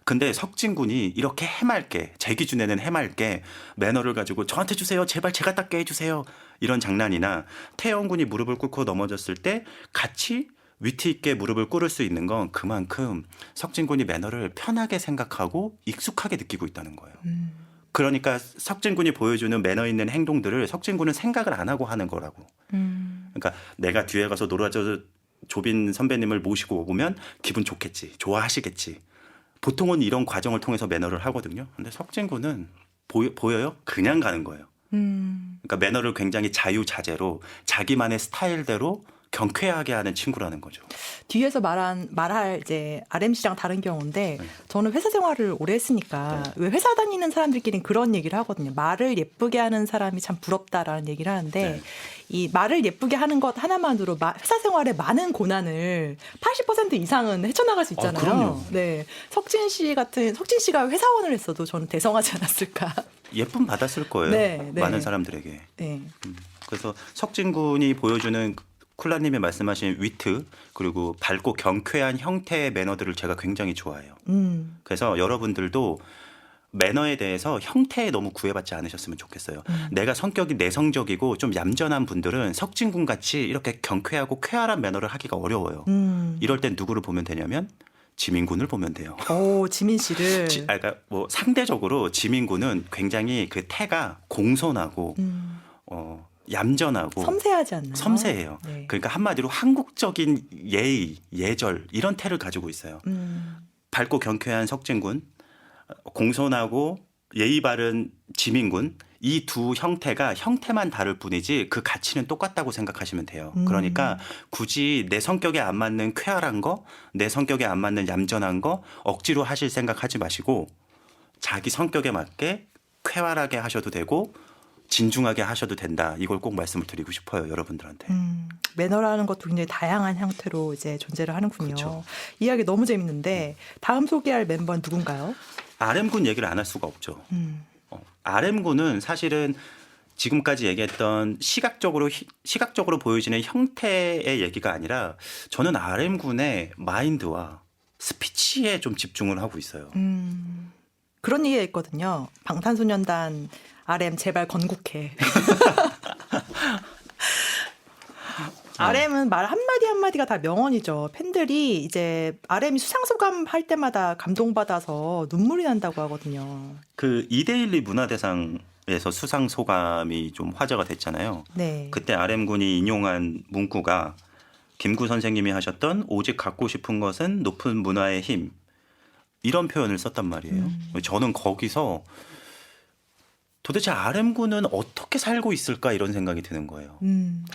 근데 석진 군이 이렇게 해맑게 제 기준에는 해맑게 매너를 가지고 저한테 주세요. 제발 제가 닦게 해주세요. 이런 장난이나 태영 군이 무릎을 꿇고 넘어졌을 때 같이 위트 있게 무릎을 꿇을 수 있는 건 그만큼 석진 군이 매너를 편하게 생각하고 익숙하게 느끼고 있다는 거예요. 그러니까 석진 군이 보여주는 매너 있는 행동들을 석진 군은 생각을 안 하고 하는 거라고. 그러니까 내가 뒤에 가서 노라조 조빈 선배님을 모시고 오면 기분 좋겠지. 좋아하시겠지. 보통은 이런 과정을 통해서 매너를 하거든요. 근데 석진 군은 보여요? 그냥 가는 거예요. 그러니까 매너를 굉장히 자유자재로 자기만의 스타일대로 경쾌하게 하는 친구라는 거죠. 뒤에서 말할 이제 RM씨랑 다른 경우인데 네. 저는 회사 생활을 오래 했으니까 왜 회사 다니는 사람들끼리는 그런 얘기를 하거든요. 말을 예쁘게 하는 사람이 참 부럽다라는 얘기를 하는데 네. 이 말을 예쁘게 하는 것 하나만으로 회사 생활의 많은 고난을 80% 이상은 헤쳐나갈 수 있잖아요. 그럼요. 네. 석진 씨가 회사원을 했어도 저는 대성하지 않았을까. 예쁨 받았을 거예요. 네, 네. 많은 사람들에게. 네. 그래서 석진 군이 보여주는 쿨라님이 말씀하신 위트 그리고 밝고 경쾌한 형태의 매너들을 제가 굉장히 좋아해요. 그래서 여러분들도 매너에 대해서 형태에 너무 구애받지 않으셨으면 좋겠어요. 내가 성격이 내성적이고 좀 얌전한 분들은 석진 군 같이 이렇게 경쾌하고 쾌활한 매너를 하기가 어려워요. 이럴 땐 누구를 보면 되냐면 지민군을 보면 돼요. 오, 지민 씨를. 그러니까 뭐 상대적으로 지민군은 굉장히 그 태가 공손하고 얌전하고 섬세하지 않나요? 섬세해요. 네. 그러니까 한마디로 한국적인 예의, 예절 이런 태를 가지고 있어요. 밝고 경쾌한 석진군, 공손하고 예의 바른 지민군 이 두 형태만 다를 뿐이지 그 가치는 똑같다고 생각하시면 돼요. 그러니까 굳이 내 성격에 안 맞는 쾌활한 거, 내 성격에 안 맞는 얌전한 거 억지로 하실 생각하지 마시고 자기 성격에 맞게 쾌활하게 하셔도 되고 진중하게 하셔도 된다. 이걸 꼭 말씀을 드리고 싶어요, 여러분들한테. 매너라는 것도 굉장히 다양한 형태로 이제 존재를 하는군요. 그렇죠. 이야기 너무 재밌는데 다음 소개할 멤버는 누군가요? RM군 얘기를 안 할 수가 없죠. RM군은 사실은 지금까지 얘기했던 시각적으로 보여지는 형태의 얘기가 아니라 저는 RM군의 마인드와 스피치에 좀 집중을 하고 있어요. 그런 얘기가 있거든요. 방탄소년단 RM 제발 건국해. RM은 말 한마디 한마디가 다 명언이죠. 팬들이 이제 RM이 수상소감 할 때마다 감동받아서 눈물이 난다고 하거든요. 그 이데일리 문화대상에서 수상 소감이 좀 화제가 됐잖아요. 네. 그때 RM군이 인용한 문구가 김구 선생님이 하셨던 오직 갖고 싶은 것은 높은 문화의 힘 이런 표현을 썼단 말이에요. 저는 거기서 도대체 RM군은 어떻게 살고 있을까 이런 생각이 드는 거예요.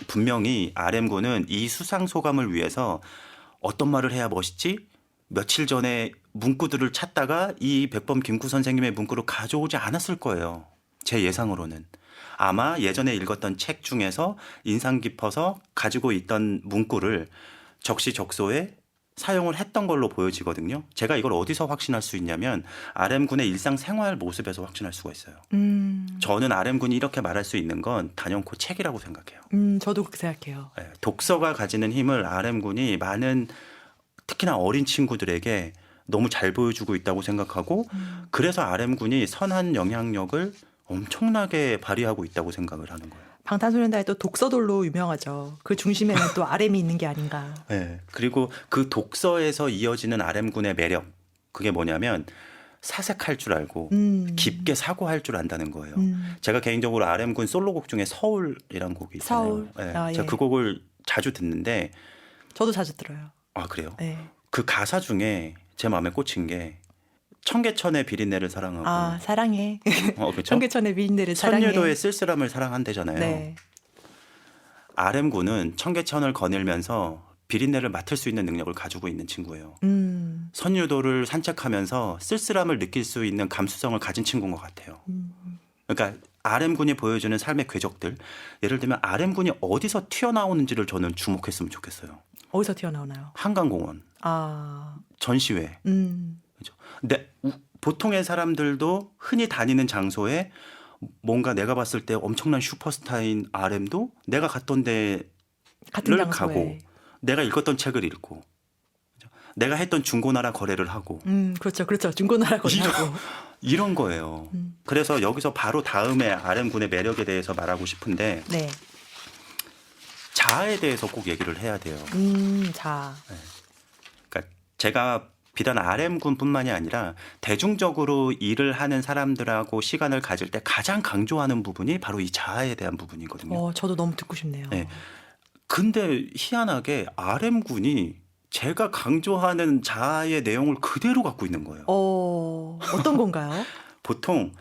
분명히 RM군은 이 수상 소감을 위해서 어떤 말을 해야 멋있지? 며칠 전에 문구들을 찾다가 이 백범 김구 선생님의 문구를 가져오지 않았을 거예요. 제 예상으로는. 아마 예전에 읽었던 책 중에서 인상 깊어서 가지고 있던 문구를 적시적소에 사용을 했던 걸로 보여지거든요. 제가 이걸 어디서 확신할 수 있냐면 RM군의 일상생활 모습에서 확신할 수가 있어요. 저는 RM군이 이렇게 말할 수 있는 건 단연코 책이라고 생각해요. 저도 그렇게 생각해요. 네, 독서가 가지는 힘을 RM군이 많은 특히나 어린 친구들에게 너무 잘 보여주고 있다고 생각하고 그래서 RM군이 선한 영향력을 엄청나게 발휘하고 있다고 생각을 하는 거예요. 방탄소년단이 또 독서돌로 유명하죠. 그 중심에는 또 RM이 있는 게 아닌가. 네. 그리고 그 독서에서 이어지는 RM군의 매력 그게 뭐냐면 사색할 줄 알고 깊게 사고할 줄 안다는 거예요. 제가 개인적으로 RM군 솔로곡 중에 서울이라는 곡이 있잖아요. 서울. 네. 아, 예. 제가 그 곡을 자주 듣는데 저도 자주 들어요. 아 그래요? 네. 그 가사 중에 제 마음에 꽂힌 게 청계천의 비린내를 사랑하고 아 사랑해. 그렇죠? 청계천의 비린내를 사랑해. 선유도의 쓸쓸함을 사랑한대잖아요. 네. RM군은 청계천을 거닐면서 비린내를 맡을 수 있는 능력을 가지고 있는 친구예요. 선유도를 산책하면서 쓸쓸함을 느낄 수 있는 감수성을 가진 친구인 것 같아요. 그러니까 RM군이 보여주는 삶의 궤적들 예를 들면 RM군이 어디서 튀어나오는지를 저는 주목했으면 좋겠어요. 어디서 튀어나오나요? 한강공원, 아, 전시회. 그렇죠? 근데 보통의 사람들도 흔히 다니는 장소에 뭔가 내가 봤을 때 엄청난 슈퍼스타인 RM도 내가 갔던 데를 같은 장소에. 가고 내가 읽었던 책을 읽고 그렇죠? 내가 했던 중고나라 거래를 하고 그렇죠, 그렇죠. 중고나라 거래하고. 이런 거예요. 그래서 여기서 바로 다음에 RM군의 매력에 대해서 말하고 싶은데 네. 자아에 대해서 꼭 얘기를 해야 돼요. 자. 그러니까 제가 비단 RM군뿐만이 아니라 대중적으로 일을 하는 사람들하고 시간을 가질 때 가장 강조하는 부분이 바로 이 자아에 대한 부분이거든요. 저도 너무 듣고 싶네요. 네. 근데 희한하게 RM군이 제가 강조하는 자아의 내용을 그대로 갖고 있는 거예요. 어떤 건가요? 보통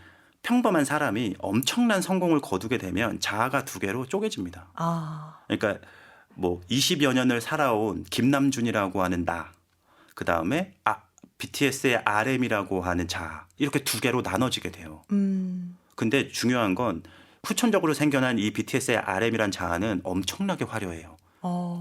평범한 사람이 엄청난 성공을 거두게 되면 자아가 두 개로 쪼개집니다. 아, 그러니까 뭐 20여 년을 살아온 김남준이라고 하는 나, 그 다음에 BTS의 RM이라고 하는 자, 이렇게 두 개로 나눠지게 돼요. 근데 중요한 건 후천적으로 생겨난 이 BTS의 RM이란 자아는 엄청나게 화려해요.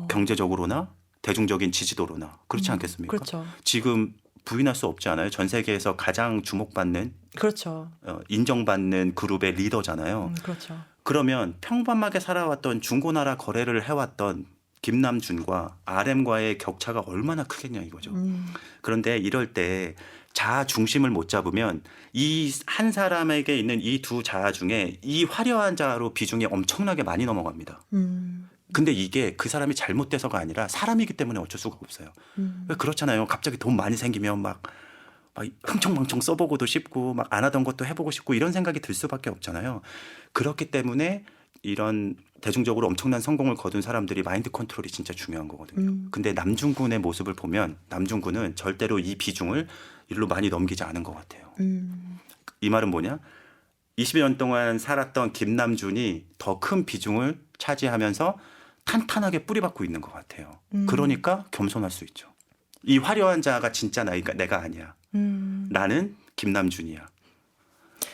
경제적으로나 대중적인 지지도로나 그렇지 않겠습니까? 그렇죠. 지금 부인할 수 없지 않아요? 전 세계에서 가장 주목받는 그렇죠. 인정받는 그룹의 리더잖아요. 그렇죠. 그러면 평범하게 살아왔던 중고나라 거래를 해왔던 김남준과 RM과의 격차가 얼마나 크겠냐 이거죠. 그런데 이럴 때 자아 중심을 못 잡으면 이 한 사람에게 있는 이 두 자아 중에 이 화려한 자아로 비중이 엄청나게 많이 넘어갑니다. 근데 이게 그 사람이 잘못돼서가 아니라 사람이기 때문에 어쩔 수가 없어요. 그렇잖아요. 갑자기 돈 많이 생기면 막 흥청망청 써보고도 싶고 막 안 하던 것도 해보고 싶고 이런 생각이 들 수밖에 없잖아요. 그렇기 때문에 이런 대중적으로 엄청난 성공을 거둔 사람들이 마인드 컨트롤이 진짜 중요한 거거든요. 근데 남중군의 모습을 보면 남중군은 절대로 이 비중을 일로 많이 넘기지 않은 것 같아요. 이 말은 뭐냐? 20여 년 동안 살았던 김남준이 더 큰 비중을 차지하면서 탄탄하게 뿌리박고 있는 것 같아요. 그러니까 겸손할 수 있죠. 이 화려한 자가 진짜 내가 아니야. 나는 김남준이야.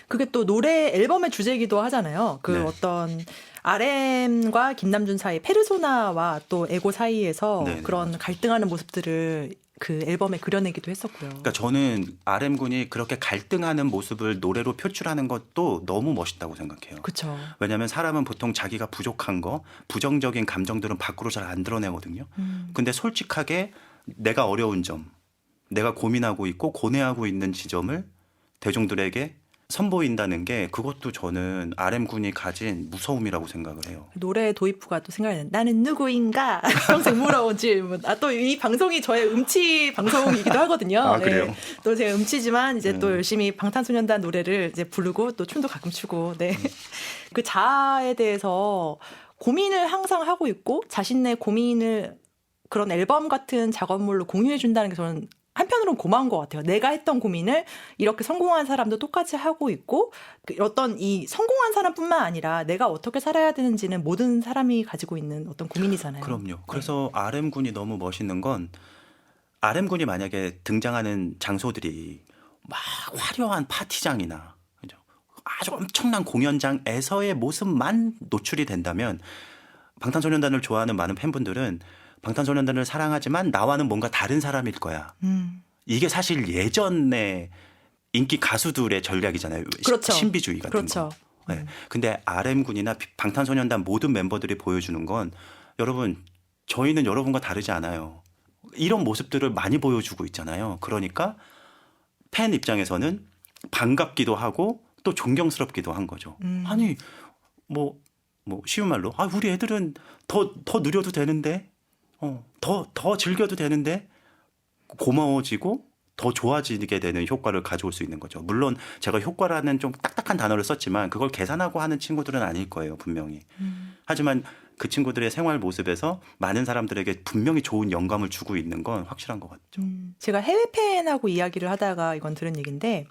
그게 또 노래 앨범의 주제이기도 하잖아요. 그 네. 어떤 RM과 김남준 사이 페르소나와 또 에고 사이에서 네, 네, 그런 갈등하는 모습들을 그 앨범에 그려내기도 했었고요. 그러니까 저는 RM군이 그렇게 갈등하는 모습을 노래로 표출하는 것도 너무 멋있다고 생각해요. 그렇죠. 왜냐하면 사람은 보통 자기가 부족한 거, 부정적인 감정들은 밖으로 잘 안 드러내거든요. 근데 솔직하게 내가 어려운 점, 내가 고민하고 있고 고뇌하고 있는 지점을 대중들에게 선보인다는 게 그것도 저는 RM군이 가진 무서움이라고 생각을 해요. 노래 도입부가 또 생각이 나요. 나는 누구인가? 평생 물어온 질문. 또 이 방송이 저의 음치 방송이기도 하거든요. 아, 그래요? 또 제가 음치지만 이제 또 열심히 방탄소년단 노래를 이제 부르고 또 춤도 가끔 추고. 네. 그 자아에 대해서 고민을 항상 하고 있고 자신의 고민을 그런 앨범 같은 작업물로 공유해 준다는 게 저는 한편으로는 고마운 것 같아요. 내가 했던 고민을 이렇게 성공한 사람도 똑같이 하고 있고 어떤 이 성공한 사람뿐만 아니라 내가 어떻게 살아야 되는지는 모든 사람이 가지고 있는 어떤 고민이잖아요. 그럼요. 그래서 RM군이 너무 멋있는 건 RM군이 만약에 등장하는 장소들이 막 화려한 파티장이나 아주 엄청난 공연장에서의 모습만 노출이 된다면 방탄소년단을 좋아하는 많은 팬분들은 방탄소년단을 사랑하지만 나와는 뭔가 다른 사람일 거야. 이게 사실 예전에 인기 가수들의 전략이잖아요. 그렇죠. 신비주의 같은 그렇죠. 거. 네. 근데 RM군이나 방탄소년단 모든 멤버들이 보여주는 건 여러분 저희는 여러분과 다르지 않아요. 이런 모습들을 많이 보여주고 있잖아요. 그러니까 팬 입장에서는 반갑기도 하고 또 존경스럽기도 한 거죠. 아니 뭐 쉬운 말로 우리 애들은 더 누려도 되는데 더 즐겨도 되는데 고마워지고 더 좋아지게 되는 효과를 가져올 수 있는 거죠. 물론 제가 효과라는 좀 딱딱한 단어를 썼지만 그걸 계산하고 하는 친구들은 아닐 거예요. 분명히. 하지만 그 친구들의 생활 모습에서 많은 사람들에게 분명히 좋은 영감을 주고 있는 건 확실한 것 같죠. 제가 해외 팬하고 이야기를 하다가 이건 들은 얘기인데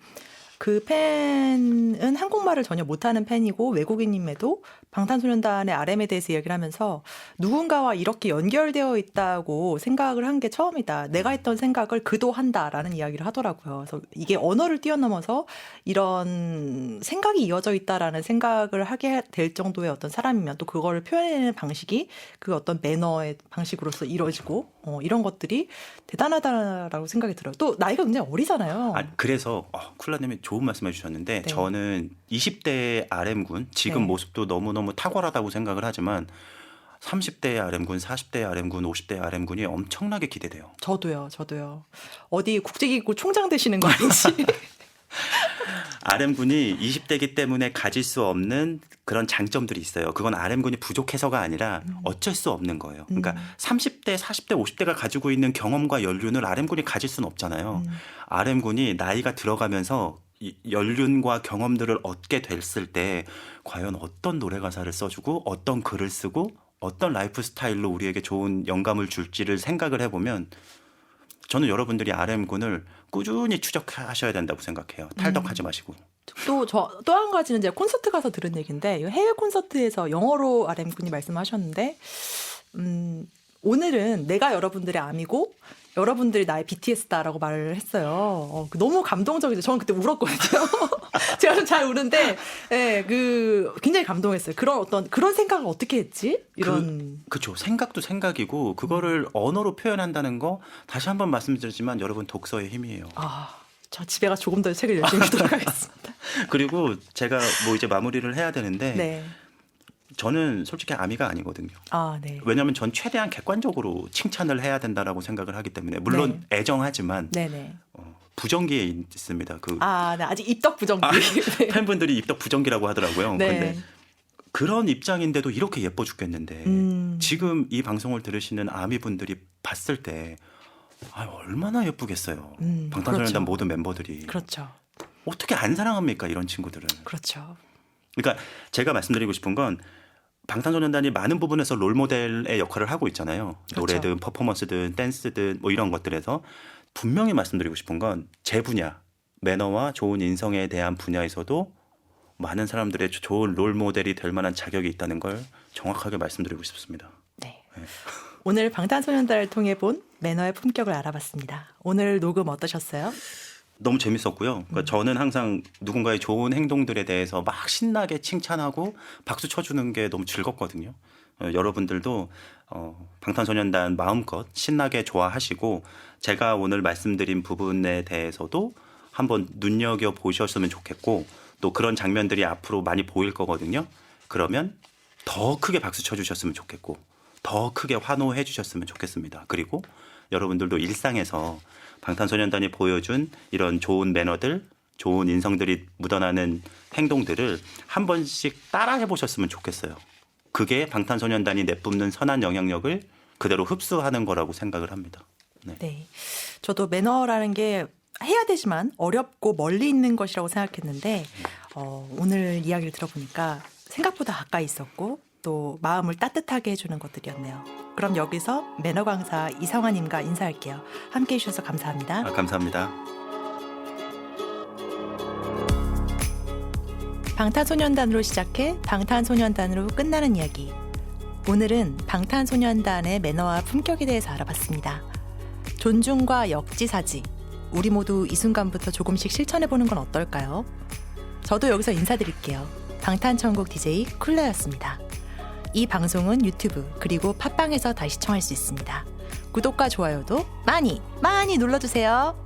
그 팬은 한국말을 전혀 못하는 팬이고 외국인임에도 방탄소년단의 RM에 대해서 이야기를 하면서 누군가와 이렇게 연결되어 있다고 생각을 한 게 처음이다. 내가 했던 생각을 그도 한다라는 이야기를 하더라고요. 그래서 이게 언어를 뛰어넘어서 이런 생각이 이어져 있다라는 생각을 하게 될 정도의 어떤 사람이면 또 그거를 표현하는 방식이 그 어떤 매너의 방식으로서 이루어지고 이런 것들이 대단하다라고 생각이 들어요. 또 나이가 굉장히 어리잖아요. 그래서 쿨라님이 좋은 말씀해 주셨는데 네. 저는 20대의 RM군 지금 네. 모습도 너무너무 탁월하다고 생각을 하지만 30대의 RM군, 40대의 RM군, 50대의 RM군이 엄청나게 기대돼요. 저도요. 어디 국제기구 총장 되시는 거 아닌지. RM군이 20대이기 때문에 가질 수 없는 그런 장점들이 있어요. 그건 RM군이 부족해서가 아니라 어쩔 수 없는 거예요. 그러니까 30대, 40대, 50대가 가지고 있는 경험과 연륜을 RM군이 가질 수는 없잖아요. RM군이 나이가 들어가면서 이 연륜과 경험들을 얻게 됐을 때 과연 어떤 노래 가사를 써주고 어떤 글을 쓰고 어떤 라이프 스타일로 우리에게 좋은 영감을 줄지를 생각을 해보면 저는 여러분들이 RM군을 꾸준히 추적하셔야 된다고 생각해요. 탈덕하지 마시고. 또 한 가지는 제가 콘서트 가서 들은 얘기인데 해외 콘서트에서 영어로 RM군이 말씀하셨는데 오늘은 내가 여러분들의 아미고 여러분들이 나의 BTS다라고 말을 했어요. 너무 감동적이죠. 저는 그때 울었거든요. 제가 좀 잘 우는데, 예, 굉장히 감동했어요. 그런 생각을 어떻게 했지? 이런. 그렇죠. 생각도 생각이고 그거를 언어로 표현한다는 거 다시 한번 말씀드리지만 여러분 독서의 힘이에요. 저 집에 가 조금 더 책을 열심히 읽도록하겠습니다. 그리고 제가 뭐 이제 마무리를 해야 되는데 네. 저는 솔직히 아미가 아니거든요. 네. 왜냐하면 전 최대한 객관적으로 칭찬을 해야 된다라고 생각을 하기 때문에 물론 애정하지만 네네. 부정기에 있습니다. 네, 아직 입덕 부정기. 네. 팬분들이 입덕 부정기라고 하더라고요. 네. 근데 그런 입장인데도 이렇게 예뻐 죽겠는데 지금 이 방송을 들으시는 아미분들이 봤을 때 얼마나 예쁘겠어요. 방탄소년단 그렇죠. 모든 멤버들이. 그렇죠. 어떻게 안 사랑합니까 이런 친구들은. 그렇죠. 그러니까 제가 말씀드리고 싶은 건 방탄소년단이 많은 부분에서 롤모델의 역할을 하고 있잖아요. 그렇죠. 노래든 퍼포먼스든 댄스든 뭐 이런 것들에서 분명히 말씀드리고 싶은 건 제 분야, 매너와 좋은 인성에 대한 분야에서도 많은 사람들의 좋은 롤모델이 될 만한 자격이 있다는 걸 정확하게 말씀드리고 싶습니다. 네. 오늘 방탄소년단을 통해 본 매너의 품격을 알아봤습니다. 오늘 녹음 어떠셨어요? 너무 재밌었고요. 그러니까 저는 항상 누군가의 좋은 행동들에 대해서 막 신나게 칭찬하고 박수 쳐주는 게 너무 즐겁거든요. 여러분들도 방탄소년단 마음껏 신나게 좋아하시고 제가 오늘 말씀드린 부분에 대해서도 한번 눈여겨보셨으면 좋겠고 또 그런 장면들이 앞으로 많이 보일 거거든요. 그러면 더 크게 박수 쳐주셨으면 좋겠고 더 크게 환호해 주셨으면 좋겠습니다. 그리고 여러분들도 일상에서 방탄소년단이 보여준 이런 좋은 매너들, 좋은 인성들이 묻어나는 행동들을 한 번씩 따라해 보셨으면 좋겠어요. 그게 방탄소년단이 내뿜는 선한 영향력을 그대로 흡수하는 거라고 생각을 합니다. 네. 저도 매너라는 게 해야 되지만 어렵고 멀리 있는 것이라고 생각했는데 오늘 이야기를 들어보니까 생각보다 가까이 있었고 또 마음을 따뜻하게 해주는 것들이었네요. 그럼 여기서 매너 강사 이성아님과 인사할게요. 함께해 주셔서 감사합니다. 감사합니다. 방탄소년단으로 시작해 방탄소년단으로 끝나는 이야기. 오늘은 방탄소년단의 매너와 품격에 대해서 알아봤습니다. 존중과 역지사지. 우리 모두 이 순간부터 조금씩 실천해보는 건 어떨까요? 저도 여기서 인사드릴게요. 방탄천국 DJ 쿨러였습니다. 이 방송은 유튜브 그리고 팟빵에서 다시 시청할 수 있습니다. 구독과 좋아요도 많이 많이 눌러주세요.